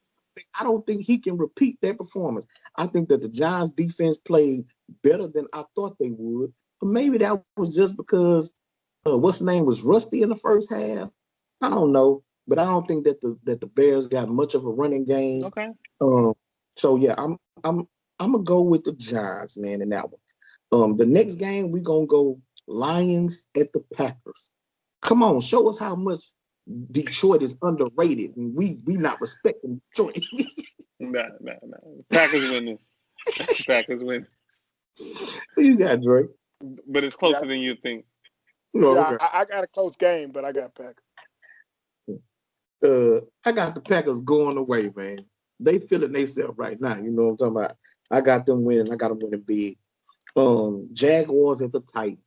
I don't think he can repeat that performance. I think that the Giants defense played better than I thought they would. But maybe that was just because what's the name was rusty in the first half. I don't know, but I don't think that the Bears got much of a running game. Okay. So yeah, I'm gonna go with the Giants, man, in that one. The next game we gonna go Lions at the Packers. Come on, show us how much Detroit is underrated, and we not respecting Detroit. Nah. Packers win this. Packers win. Who you got, Dre? But it's closer than you think. Okay. I got a close game, but I got Packers. I got the Packers going away, man. They feeling themselves right now. You know what I'm talking about? I got them winning. I got them winning big. Jaguars at the Titans.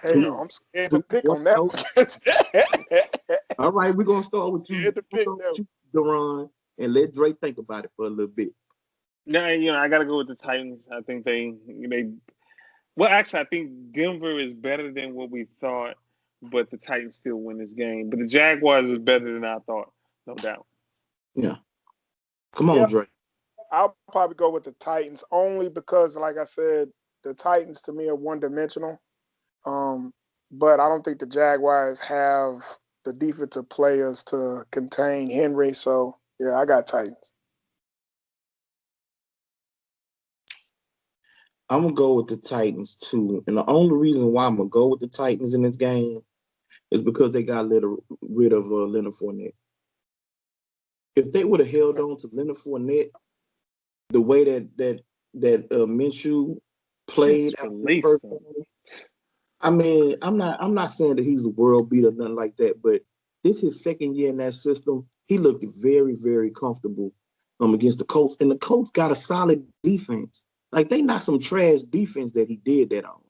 Hey, I'm scared to pick on that one. All right, we're gonna start with you, Duran, and let Dre think about it for a little bit. No, I gotta go with the Titans. I think they well, actually, I think Denver is better than what we thought, but the Titans still win this game. But the Jaguars is better than I thought, no doubt. Yeah. Come on, Dre. I'll probably go with the Titans only because, like I said, the Titans to me are one-dimensional. But I don't think the Jaguars have the defensive players to contain Henry. So, yeah, I got Titans. I'm gonna go with the Titans too, and the only reason why I'm gonna go with the Titans in this game is because they got rid of Leonard Fournette. If they would have held on to Leonard Fournette the way that Minshew played after the first quarter, I mean, I'm not saying that he's a world beater or nothing like that, but this is his second year in that system. He looked very, very comfortable against the Colts, and the Colts got a solid defense. Like, they not some trash defense that he did that on,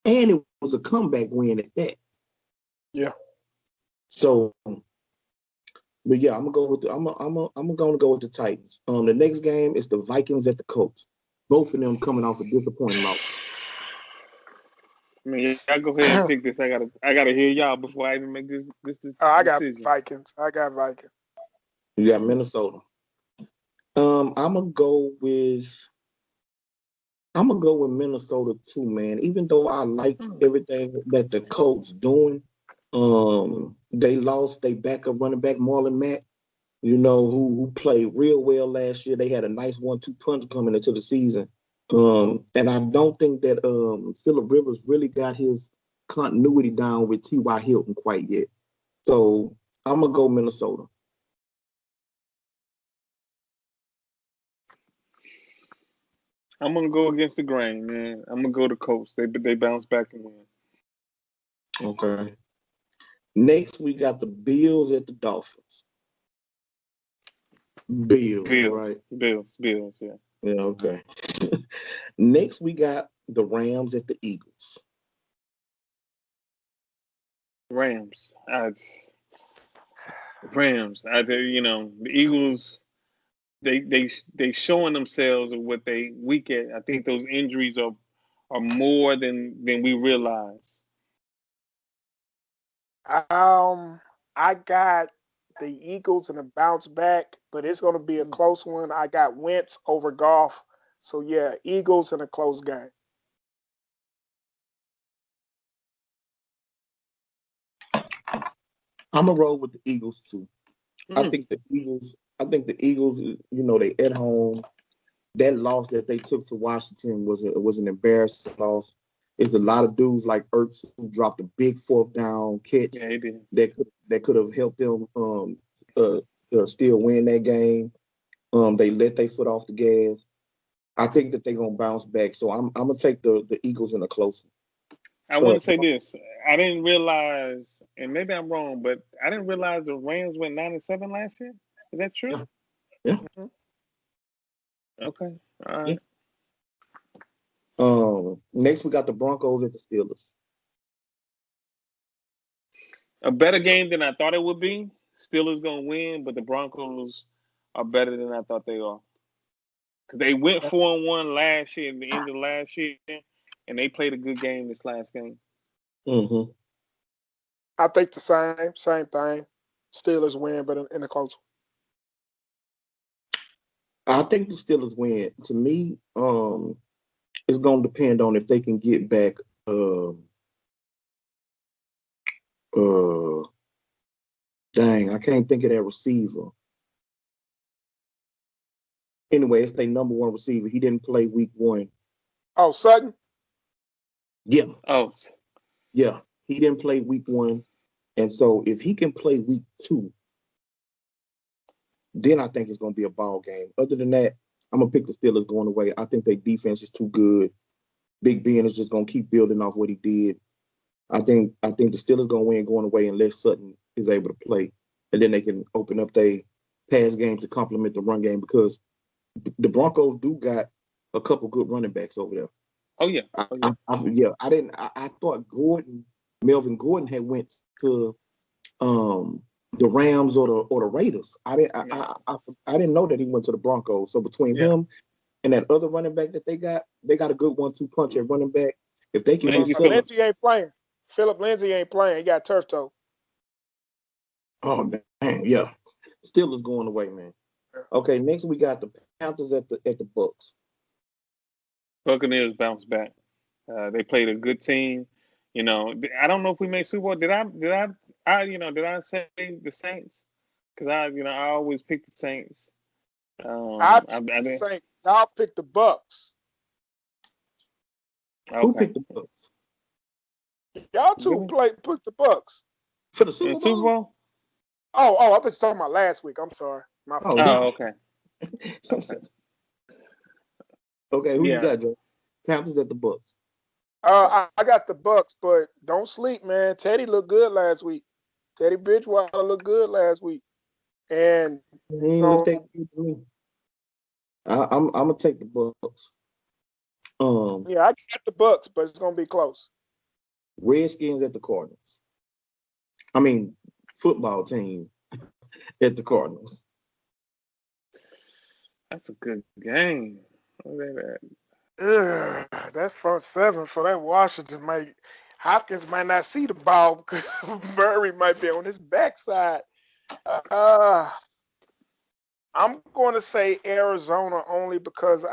and it was a comeback win at that. Yeah. So, but yeah, I'm gonna go with the Titans. The next game is the Vikings at the Colts. Both of them coming off a disappointing loss. I mean, y'all go ahead and pick this. I gotta hear y'all before I even make this I got decision. Vikings. You got Minnesota. I'm gonna go with Minnesota too, man. Even though I like everything that the Colts doing, they lost their backup running back Marlon Mack, who played real well last year. They had a nice 1-2 punch coming into the season. And I don't think that Phillip Rivers really got his continuity down with T.Y. Hilton quite yet. So I'm gonna go Minnesota. I'm gonna go against the grain, man. I'm gonna go to Colts. They bounce back and win. Okay. Next, we got the Bills at the Dolphins. Bills, right? Bills, yeah. Yeah, okay. Next, we got the Rams at the Eagles. Rams. The Eagles. They showing themselves of what they weak at. I think those injuries are more than we realize. I got the Eagles in a bounce back, but it's going to be a close one. I got Wentz over Goff. So, yeah, Eagles in a close game. I'm going to roll with the Eagles, too. I think the Eagles, they at home. That loss that they took to Washington was an embarrassing loss. It's a lot of dudes like Ertz who dropped a big fourth down catch that could have helped them still win that game. They let their foot off the gas. I think that they're gonna bounce back. So I'm gonna take the Eagles in a close one. I want to say this. I didn't realize, and maybe I'm wrong, but I didn't realize the Rams went 9-7 last year. Is that true? Yeah. Okay. All right. Yeah. Next we got the Broncos at the Steelers. A better game than I thought it would be. Steelers gonna win, but the Broncos are better than I thought they are. Cause they went 4-1 last year, at the end of last year, and they played a good game this last game. Mm-hmm. I think the same thing. Steelers win, but in a close one. I think the Steelers win. To me, it's gonna depend on if they can get back. Dang, I can't think of that receiver. Anyway, it's their number one receiver. He didn't play week 1. Oh, Sutton? Yeah. Oh. Yeah. He didn't play week 1. And so if he can play week 2, then I think it's going to be a ball game. Other than that, I'm going to pick the Steelers going away. I think their defense is too good. Big Ben is just going to keep building off what he did. I think the Steelers going to win going away unless Sutton is able to play. And then they can open up their pass game to complement the run game because the Broncos do got a couple good running backs over there. Oh yeah. I thought Melvin Gordon had went to the Rams or the Raiders. I didn't know that he went to the Broncos. So between him and that other running back that they got a good 1-2 punch at running back. If they can get Lindsey ain't playing. Philip Lindsay ain't playing. He got turf toe. Oh man, yeah. Steelers going away, man. Okay, next we got the Panthers at the Bucks. Buccaneers bounce back. They played a good team. You know, I don't know if we made Super Bowl. Did I say the Saints? Because I always pick the Saints. I I picked the did. Saints. Y'all picked the Bucks. Who Okay. picked the Bucks Y'all two Really? picked the Bucks. for the In Super the Super Bowl? Bowl? Oh, I thought you were talking about last week. I'm sorry. My fault. Oh, Oh, okay. Okay. okay. Who you Yeah. got, Joe? Panthers at the Bucks. I got the Bucks, but don't sleep, man. Teddy looked good last week. Teddy Bridgewater looked good last week, and He ain't look so that good to me. I'm gonna take the Bucks. yeah, I got the Bucks, but it's gonna be close. Redskins at the Cardinals. I mean, football team at the Cardinals. That's a good game. Look at that. Ugh, that's front seven for that Washington. Hopkins might not see the ball because Murray might be on his backside. I'm going to say Arizona only because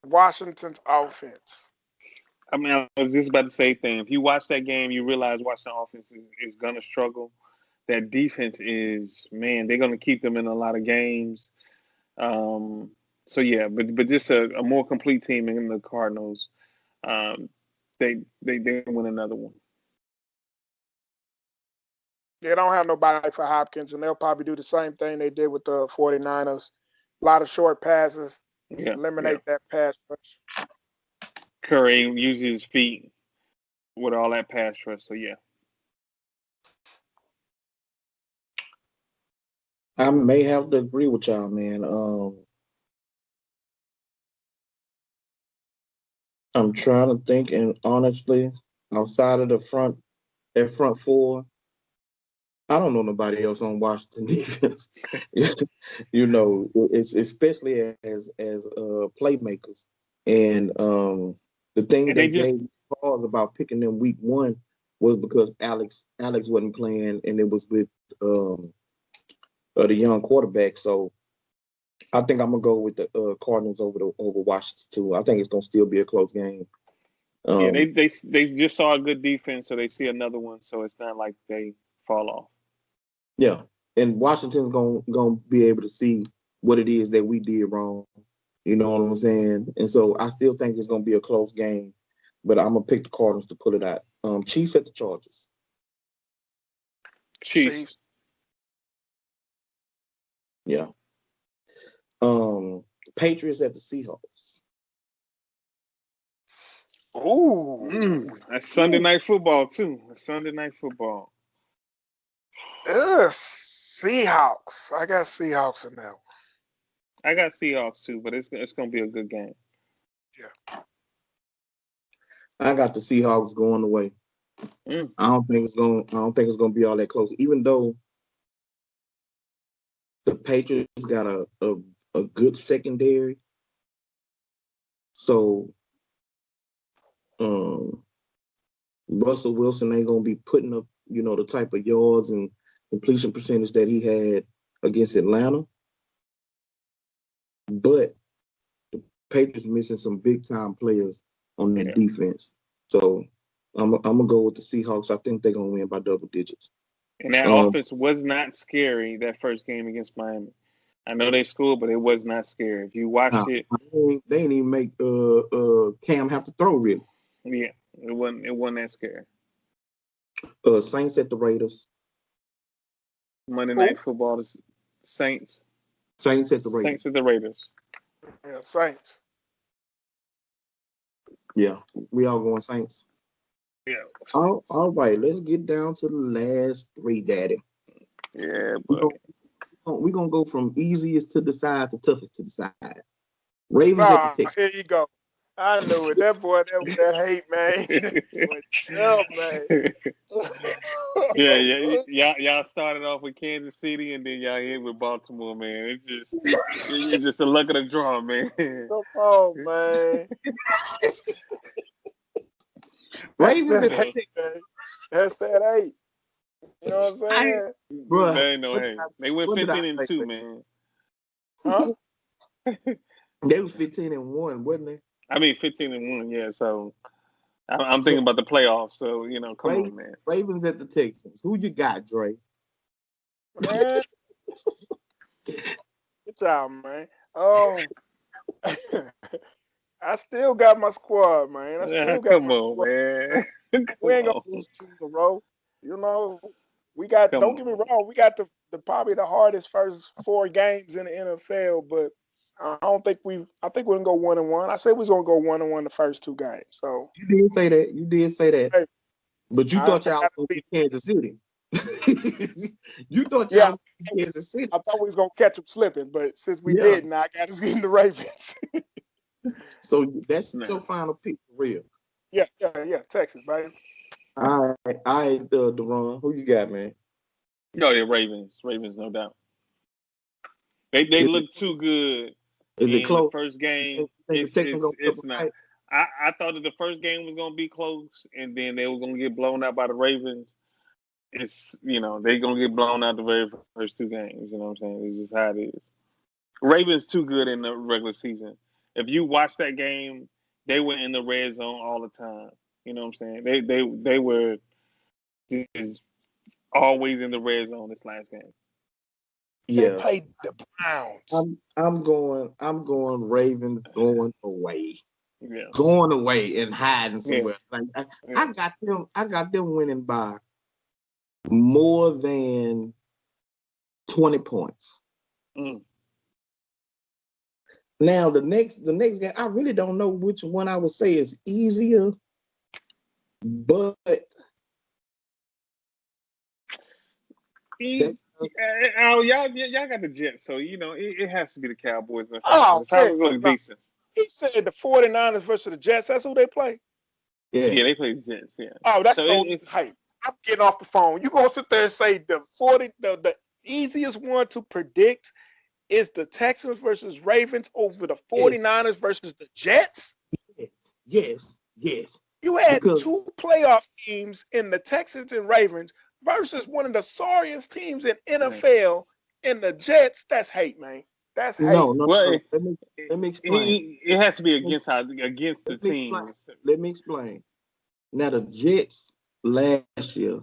Washington's offense. I mean, I was just about to say thing. If you watch that game, you realize Washington offense is gonna struggle. That defense is, man, they're gonna keep them in a lot of games. So yeah, but just a more complete team in the Cardinals. Um, they win another one. They don't have nobody for Hopkins, and they'll probably do the same thing they did with the 49ers. A lot of short passes, Yeah, yeah. eliminate that pass rush. Curry uses his feet with all that pass rush. So yeah, I may have to agree with y'all, man. I'm trying to think, and honestly, outside of that front four, I don't know nobody else on Washington defense. It's especially as playmakers. And the thing and they that just gave me pause about picking them week one was because Alex wasn't playing, and it was with the young quarterback. So I think I'm gonna go with the Cardinals over Washington too. I think it's gonna still be a close game. yeah Um, they just saw a good defense, so they see another one. So it's not like they fall off. yeah, and Washington's gonna be able to see what it is that we did wrong. You know what I'm saying? And so I still think it's gonna be a close game, but I'm gonna pick the Cardinals to pull it out. Chiefs at the Chargers. Chiefs. Chiefs. Yeah. Um, Patriots at the Seahawks. Ooh. That's Sunday night football too. That's Sunday night football. Ugh, Seahawks. I got Seahawks in that one. I got Seahawks too, but it's gonna be a good game. Yeah. I got the Seahawks going away. Mm. I don't think it's gonna be all that close, even though the Patriots got a good secondary. So Russell Wilson ain't gonna be putting up, the type of yards and completion percentage that he had against Atlanta. But the Patriots missing some big time players on their defense. So I'm gonna go with the Seahawks. I think they're gonna win by double digits. And that offense was not scary that first game against Miami. I know they scored, but it was not scary. If you watched it, they didn't even make Cam have to throw really. Yeah, it wasn't that scary. Saints at the Raiders. Monday Night Football, the Saints. Saints at the Raiders. Saints at the Raiders. Yeah, Saints. Yeah, we all going Saints. Yeah. All right, let's get down to the last three, Daddy. Yeah, but we're gonna go from easiest to decide to toughest to decide. Ravens at the Texans. Here you go. I knew it. That boy, that hate, man. Man. yeah. Y'all started off with Kansas City, and then y'all hit with Baltimore, man. It's just the luck of the draw, man. Come on, man. Ravens That's that hate, man. That's that hate. You know what I'm saying? Bro, they ain't no hate. They went 15-2, man. Huh? They was 15-1, wasn't they? I mean 15-1, yeah. So I'm So thinking about the playoffs. So come on, man. Ravens at the Texans. Who you got, Dre? Man, good job, man. I still got my squad, man. I still got Come my on, squad. man. We Come ain't gonna on. lose 2 in a row. You know, we got. Come Don't get me on. wrong. We got the probably the hardest first 4 games in the NFL, but I don't think we. I think we're gonna go 1-1. I said we was gonna go 1-1 the first 2 games. So You did say that. You did say that. hey, But you I thought y'all got to was be. gonna beat Kansas City. You thought Yeah, y'all was gonna beat Kansas City. I thought we was gonna catch them slipping, but since we Yeah. didn't, I got us getting the Ravens. So that's Nah. your final pick for real. yeah, Texas, baby. All right, Deron, who you got, man? No, yeah, Ravens, no doubt. They look too good Is it in the close? first You game. think the Texans gonna It's flip a not. fight? I thought that the first game was gonna be close, and then they were gonna get blown out by the Ravens. It's they're gonna get blown out the very first 2 games. You know what I'm saying? It's just how it is. Ravens too good in the regular season. If you watch that game, they were in the red zone all the time. You know what I'm saying? They were just always in the red zone this last game. They Yeah. played the Browns. I'm going Ravens going away. Yeah. Going away and hiding Yeah. somewhere. Like I got them winning by more than 20 points. Mm. Now the next game, I really don't know which one I would say is easier, but Y'all got the Jets, so it has to be the Cowboys. The Oh, Falcons look no. decent. He said the 49ers versus the Jets. That's who they play. yeah, they play the Jets. Yeah. Oh, that's So no hype. I'm getting off the phone. You gonna sit there and say the easiest one to predict is the Texans versus Ravens over the 49ers versus the Jets? yes. You had Because 2 playoff teams in the Texans and Ravens versus one of the sorriest teams in NFL in the Jets. That's hate, man. That's hate. no. Well, Let me explain. it has to be against the teams. Let me explain. Now the Jets last year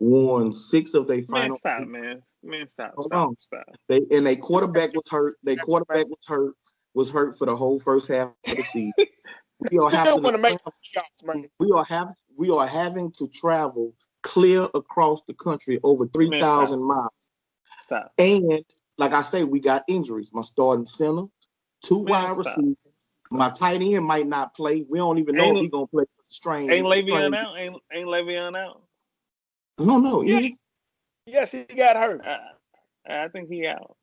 won 6 of their Man, final. stop, man. Man, stop. Hold on. Stop. Their quarterback was hurt. Their quarterback was hurt for the whole first half of the season. We are Still want to make shots, man. we are having to travel clear across the country over 3,000 miles. Stop. And like I say, we got injuries. My starting center, 2 wide receivers. My tight end might not play. We don't even know if he's gonna play strain. Ain't Le'Veon out? Ain't Le'Veon out? No. Yes, he got hurt. I think he out.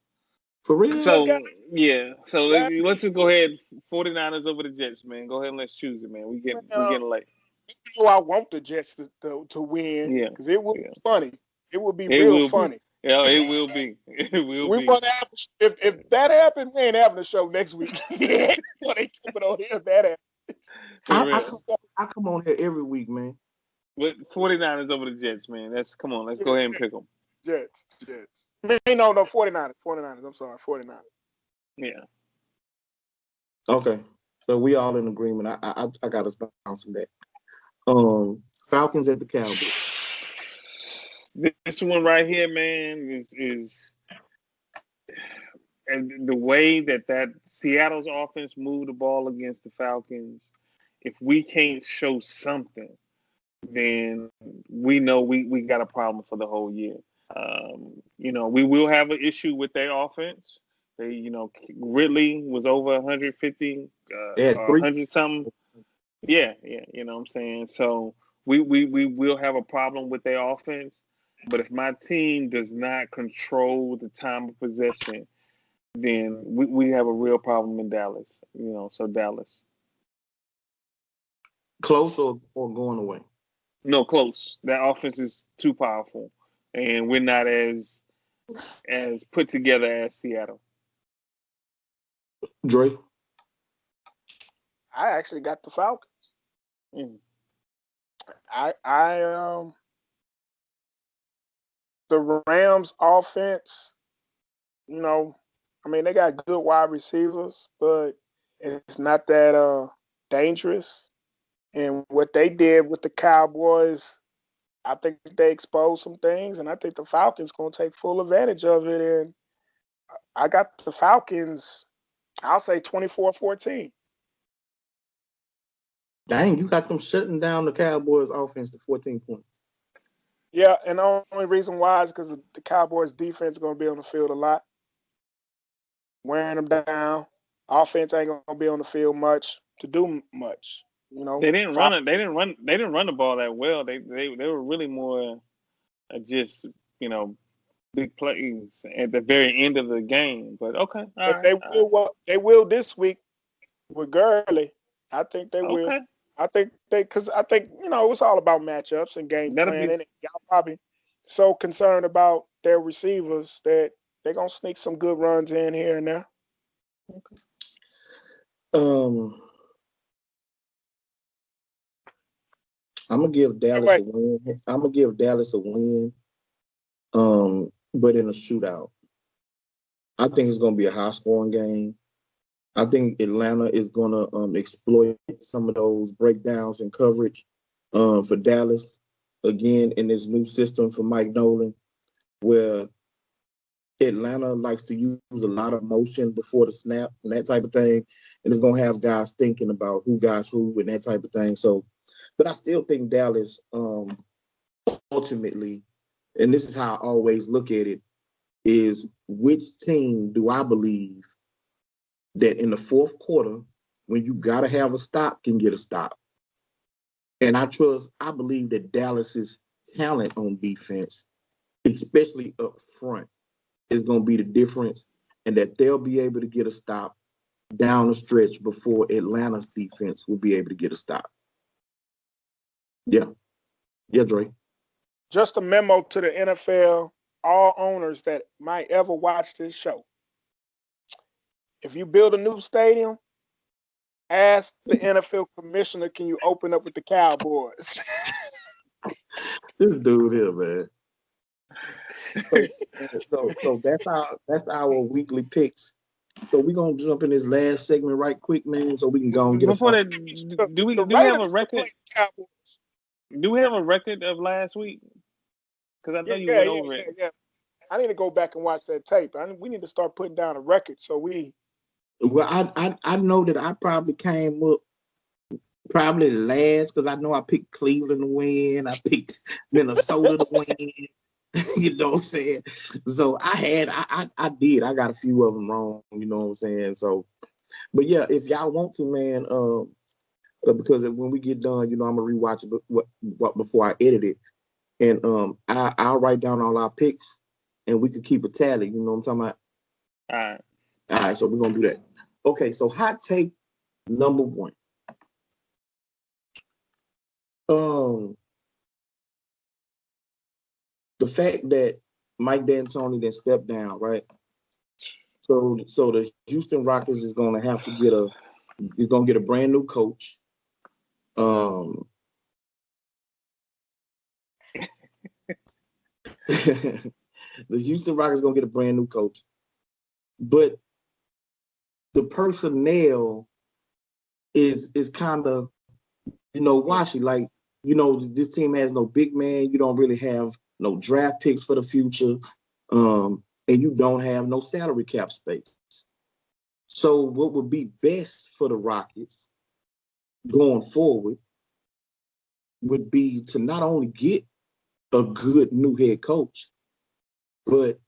For real? So yeah. So let's just go ahead. 49ers over the Jets, man. Go ahead and let's choose it, man. We getting late. You know I want the Jets to win. Yeah. Because it will be funny. It will be It real will funny. Be. Yeah, it will be. It will we be. Want to have, if that happened, we ain't having a show next week. They keep it on here if that happens. I come on here every week, man. With 49ers over the Jets, man. Come on. Let's go ahead and pick them. Jets. No, 49ers. I'm sorry, 49ers. Yeah. Okay. So we all in agreement. I got to bounce that. Falcons at the Cowboys. This one right here, man, is and the way that Seattle's offense moved the ball against the Falcons. If we can't show something, then we know we got a problem for the whole year. We will have an issue with their offense. Ridley was over 150, 100 something. Yeah, you know what I'm saying? So we will have a problem with their offense. But if my team does not control the time of possession, then we have a real problem in Dallas. So Dallas. Close or going away? No, close. That offense is too powerful. And we're not as put together as Seattle. Dre? I actually got the Falcons. Mm. The Rams offense, they got good wide receivers, but it's not that dangerous. And what they did with the Cowboys, I think they exposed some things, and I think the Falcons going to take full advantage of it. And I got the Falcons, I'll say 24-14. Dang, you got them shutting down the Cowboys offense to 14 points. Yeah, and the only reason why is because the Cowboys defense is going to be on the field a lot, wearing them down. Offense ain't going to be on the field much to do much. You know, They didn't run it. They didn't run the ball that well. They were really more just big plays at the very end of the game. But okay, all but right. they will this week with Gurley. I think they will. Okay, I think because I think it's all about matchups and game that'll be. planning. And y'all probably so concerned about their receivers that they're gonna sneak some good runs in here and there. I'm gonna give Dallas a win. But in a shootout. I think it's gonna be a high scoring game. I think Atlanta is gonna exploit some of those breakdowns in coverage for Dallas again in this new system for Mike Nolan, where Atlanta likes to use a lot of motion before the snap and that type of thing, and it's gonna have guys thinking about who guys who and that type of thing. So, but I still think Dallas ultimately, and this is how I always look at it, is which team do I believe that in the fourth quarter, when you gotta have a stop, can get a stop. And I believe that Dallas's talent on defense, especially up front, is going to be the difference, and that they'll be able to get a stop down the stretch before Atlanta's defense will be able to get a stop. Yeah, Dre. Just a memo to the NFL, all owners that might ever watch this show. If you build a new stadium, ask the NFL commissioner, can you open up with the Cowboys? This dude here, man. So that's our weekly picks. So we're gonna jump in this last segment right quick, man, so we can go and get Before that, do we have a record? Do we have a record of last week? Because I know you went over it. Yeah. I need to go back and watch that tape. We need to start putting down a record so we. Well, I know that I probably came up last because I know I picked Cleveland to win. I picked Minnesota to win. You know what I'm saying? So I did. I got a few of them wrong. You know what I'm saying? So, but yeah, if y'all want to, man, because when we get done, I'm gonna rewatch it before I edit it, and I'll write down all our picks, and we could keep a tally. You know what I'm talking about? All right. So we're gonna do that. Okay. So hot take number one. The fact that Mike D'Antoni then stepped down, right? So the Houston Rockets is going to have to get a brand new coach. The Houston Rockets is going to get a brand new coach, but the personnel is kind of washy. Like this team has no big man. You don't really have no draft picks for the future, and you don't have no salary cap space. So what would be best for the Rockets going forward would be to not only get a good new head coach, but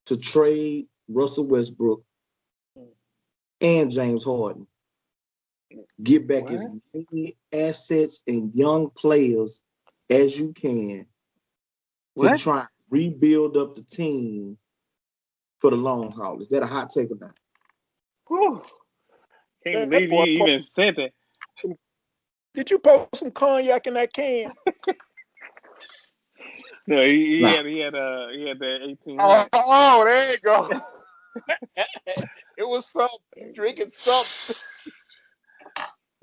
to trade Russell Westbrook and James Harden. Get back as many assets and young players as you can to try and rebuild up the team for the long haul. Is that a hot take or not? Whew. Can't believe you even said that. Did you pour some cognac in that can? No, he had that 18. Oh, there you go. It was something. Drinking something.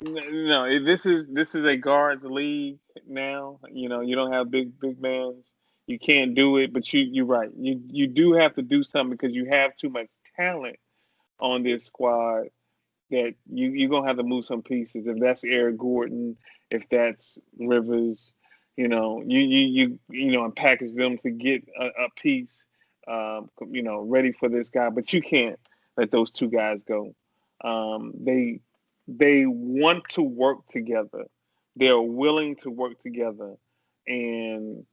No, this is a guards league now. You don't have big mans. You can't do it, but you're right. You do have to do something because you have too much talent on this squad that you're gonna have to move some pieces. If that's Eric Gordon, if that's Rivers, and package them to get a piece, ready for this guy. But you can't let those two guys go. They want to work together. They're willing to work together, and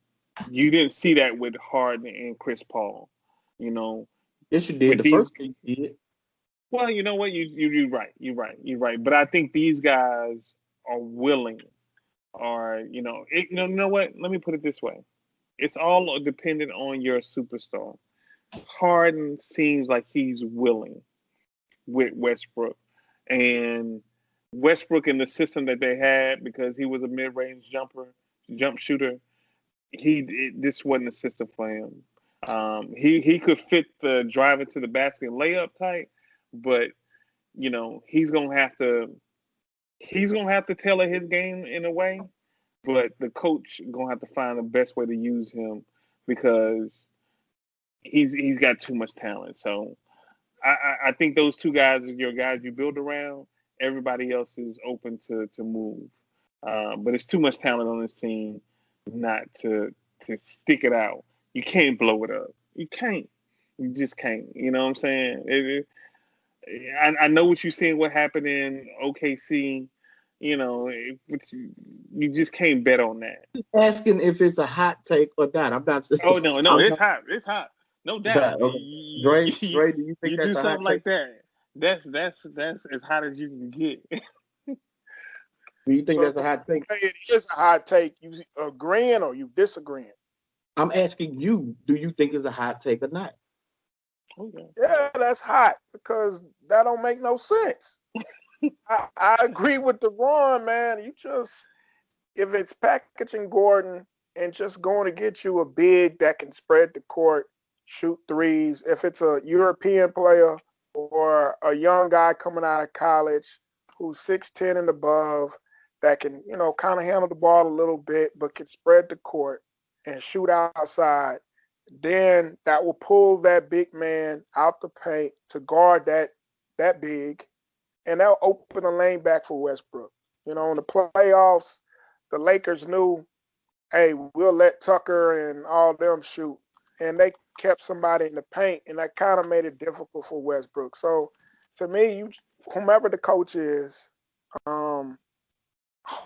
you didn't see that with Harden and Chris Paul. You know, Yes, you did. with The these. first thing you did. Well, you know what? You're right. You're right. But I think these guys are willing. Or you know what? Let me put it this way: it's all dependent on your superstar. Harden seems like he's willing with Westbrook, and Westbrook in the system that they had because he was a mid-range jump shooter. This wasn't a system for him. He could fit the drive into the basket and layup type, but he's gonna have to tailor his game in a way. But the coach gonna have to find the best way to use him because he's got too much talent. So I think those two guys are your guys you build around. Everybody else is open to move, but it's too much talent on this team not to stick it out. You can't blow it up. You can't. You just can't. You know what I'm saying? I know what you're seeing. What happened in OKC? But you just can't bet on that. Asking if it's a hot take or not. I'm not. Oh no, I'm it's not. hot. It's hot. No doubt. Okay. Dre, Dre, do you think You that's do a hot something like take? that. That's as hot as you can get. Do you think So that's a hot take? it is a hot take. You agreeing or you disagreeing? I'm asking you. Do you think it's a hot take or not? Okay. Yeah, that's hot because that don't make no sense. I agree with the Ron, man. If it's packaging Gordon and just going to get you a big that can spread the court, shoot threes, if it's a European player or a young guy coming out of college who's 6'10" and above that can, kind of handle the ball a little bit, but can spread the court and shoot outside, then that will pull that big man out the paint to guard that big, and that'll open the lane back for Westbrook. In the playoffs, the Lakers knew, hey, we'll let Tucker and all them shoot, and they kept somebody in the paint, and that kind of made it difficult for Westbrook. So, to me, whomever the coach is,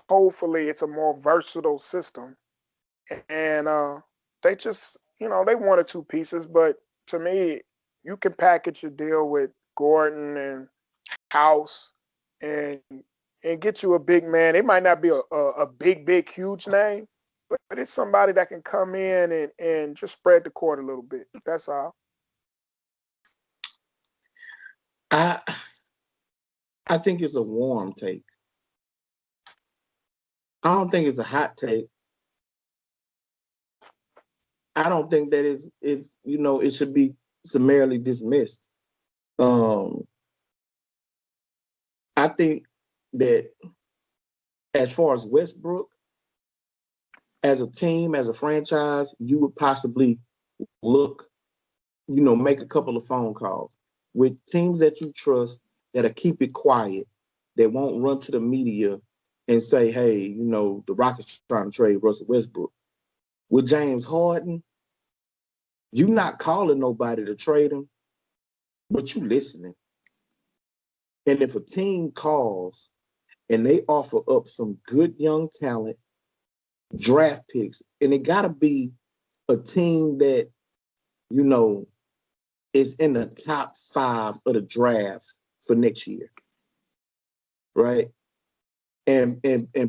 hopefully it's a more versatile system, and they just, they one or two pieces, but to me, you can package a deal with Gordon and House and get you a big man. It might not be a big, huge name, but it's somebody that can come in and just spread the court a little bit. That's all. I I think it's a warm take. I don't think it's a hot take. I don't think that it should be summarily dismissed. Um, I think that as far as Westbrook, as a team, as a franchise, you would possibly look, make a couple of phone calls with teams that you trust that'll keep it quiet, that won't run to the media and say, hey, the Rockets trying to trade Russell Westbrook. With James Harden, you not calling nobody to trade him, but you listening. And if a team calls and they offer up some good young talent, draft picks, and it got to be a team that, is in the top 5 of the draft for next year, right? And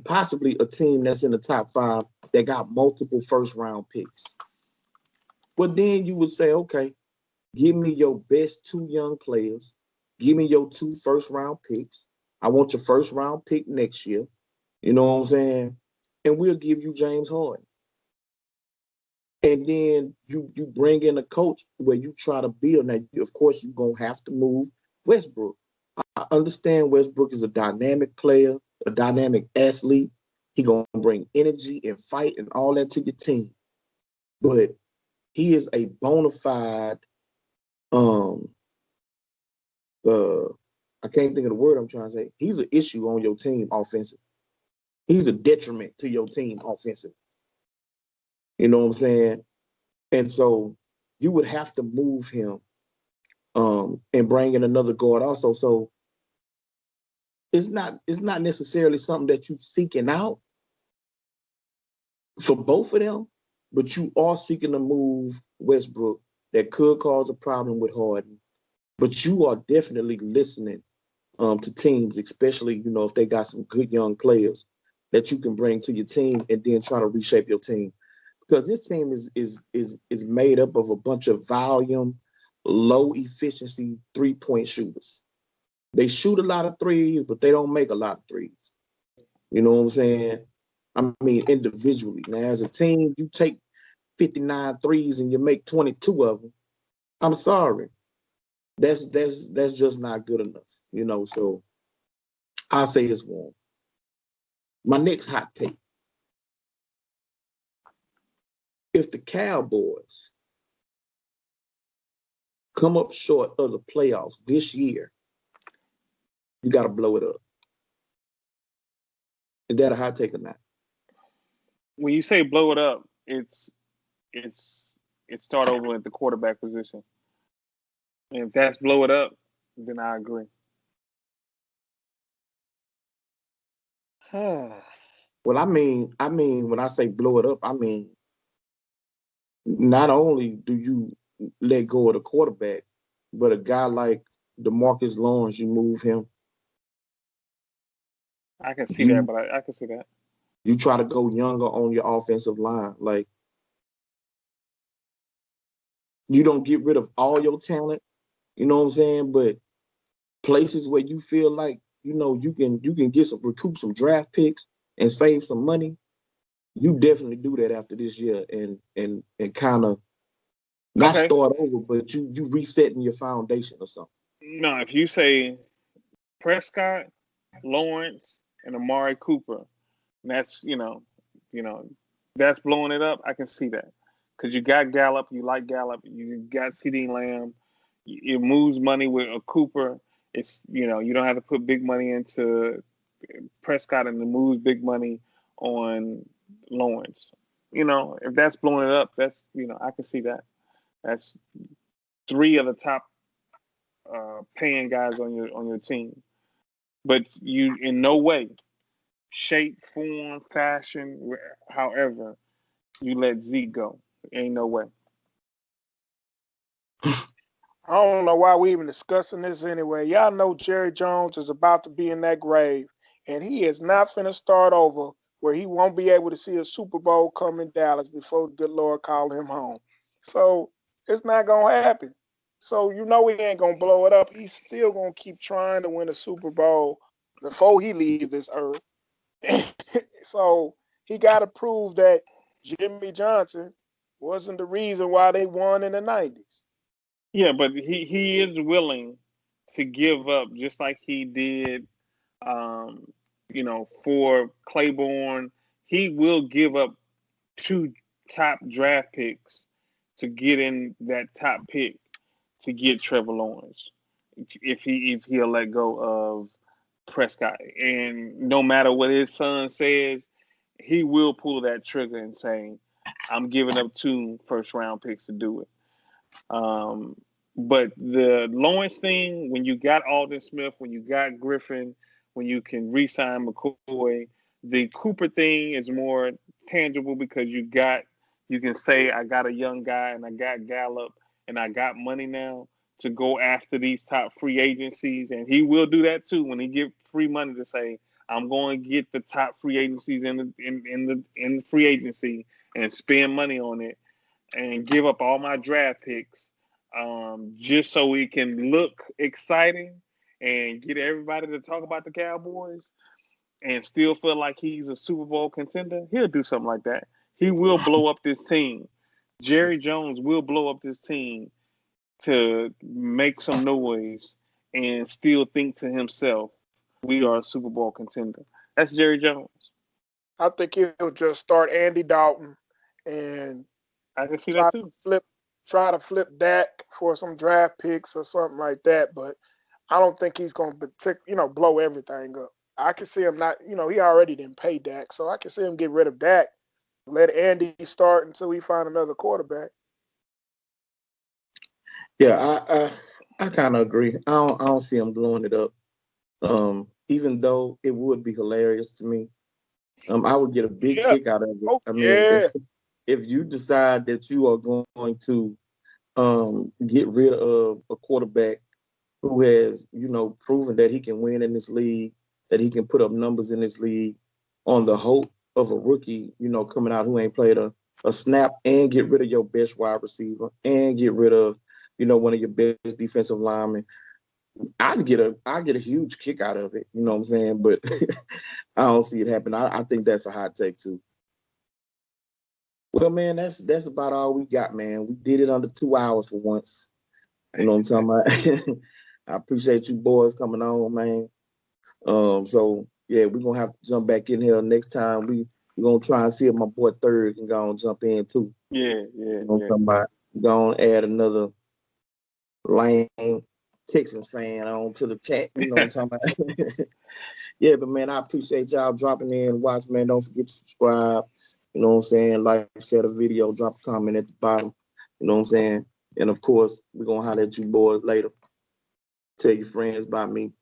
possibly a team that's in the top 5 that got multiple first-round picks. Well, then you would say, okay, give me your best 2 young players. Give me your 2 first-round picks. I want your first-round pick next year. You know what I'm saying? And we'll give you James Harden. And then you bring in a coach where you try to build. Now, of course, you're going to have to move Westbrook. I understand Westbrook is a dynamic player, a dynamic athlete. He's going to bring energy and fight and all that to your team. But he is a bona fide, I I can't think of the word I'm trying to say. He's an issue on your team offensive. He's a detriment to your team offensive. You know what I'm saying? And so you would have to move him and bring in another guard also. So it's not necessarily something that you're seeking out for both of them, but you are seeking to move Westbrook that could cause a problem with Harden. But you are definitely listening to teams, especially, you know, if they got some good young players that you can bring to your team and then try to reshape your team. Because this team is made up of a bunch of volume, low efficiency 3-point shooters. They shoot a lot of threes, but they don't make a lot of threes. You know what I'm saying? I mean, individually. Now, as a team, you take 59 threes and you make 22 of them. I'm sorry. That's just not good enough. You know, so I'll say it's one. My next hot take. If the Cowboys come up short of the playoffs this year, you got to blow it up. Is that a hot take or not? When you say blow it up, it's start over at the quarterback position. And if that's blow it up, then I agree. Well, I mean, when I say blow it up, I mean not only do you let go of the quarterback, but a guy like DeMarcus Lawrence, you move him. I can see that, but I can see that. You try to go younger on your offensive line. Like, you don't get rid of all your talent, you know what I'm saying? But places where you feel like, you know, you can get recoup some draft picks and save some money, you definitely do that after this year and kind of not start over, but you resetting your foundation or something. No, if you say Prescott, Lawrence, and Amari Cooper, that's that's blowing it up. I can see that because you got Gallup, you like Gallup, you got CeeDee Lamb. It moves money with a Cooper. It's you don't have to put big money into Prescott, and it moves big money on Lawrence. If that's blowing it up, that's I can see that. That's 3 of the top paying guys on your team. But you in no way, shape, form, fashion, however, you let Zeke go. Ain't no way. I don't know why we even discussing this anyway. Y'all know Jerry Jones is about to be in that grave, and he is not finna start over where he won't be able to see a Super Bowl come in Dallas before the good Lord call him home. So it's not gonna happen. So he ain't gonna blow it up. He's still gonna keep trying to win a Super Bowl before he leaves this earth. So he got to prove that Jimmy Johnson wasn't the reason why they won in the 90s. Yeah, but he is willing to give up just like he did, for Claiborne. He will give up 2 top draft picks to get in that top pick to get Trevor Lawrence if he'll let go of Prescott. And no matter what his son says, he will pull that trigger and say, I'm giving up 2 first-round picks to do it. But the Lawrence thing, when you got Alden Smith, when you got Griffin, when you can re-sign McCoy, the Cooper thing is more tangible because you can say, I got a young guy and I got Gallup and I got money now to go after these top free agencies. And he will do that too when he get free money to say, I'm going to get the top free agencies in the free agency and spend money on it and give up all my draft picks just so it can look exciting and get everybody to talk about the Cowboys and still feel like he's a Super Bowl contender. He'll do something like that. He will blow up this team. Jerry Jones will blow up this team to make some noise and still think to himself, we are a Super Bowl contender. That's Jerry Jones. I think he'll just start Andy Dalton and I can see that too. Try to flip Dak for some draft picks or something like that. But I don't think he's going to, blow everything up. I can see him not, he already didn't pay Dak, so I can see him get rid of Dak, let Andy start until we find another quarterback. Yeah, I kind of agree. I don't see him blowing it up. Even though it would be hilarious to me. I would get a big Yeah. kick out of it. Oh, I mean, yeah. if you decide that you are going to get rid of a quarterback who has, proven that he can win in this league, that he can put up numbers in this league on the hope of a rookie, coming out who ain't played a snap, and get rid of your best wide receiver and get rid of, one of your best defensive linemen. I'd get a huge kick out of it, you know what I'm saying? But I don't see it happen. I think that's a hot take too. Well, man, that's about all we got, man. We did it under 2 hours for once. You know what I'm talking about? I appreciate you boys coming on, man. So yeah, we're gonna have to jump back in here next time. We're gonna try and see if my boy Third can go and jump in too. Yeah. You know what I'm talking about? Gonna add another lame Texans fan on to the chat. You know what I'm talking about? Yeah, but man, I appreciate y'all dropping in and watch, man. Don't forget to subscribe. You know what I'm saying? Like, share the video, drop a comment at the bottom. You know what I'm saying? And of course, we're gonna holler at you boys later. Tell your friends about me.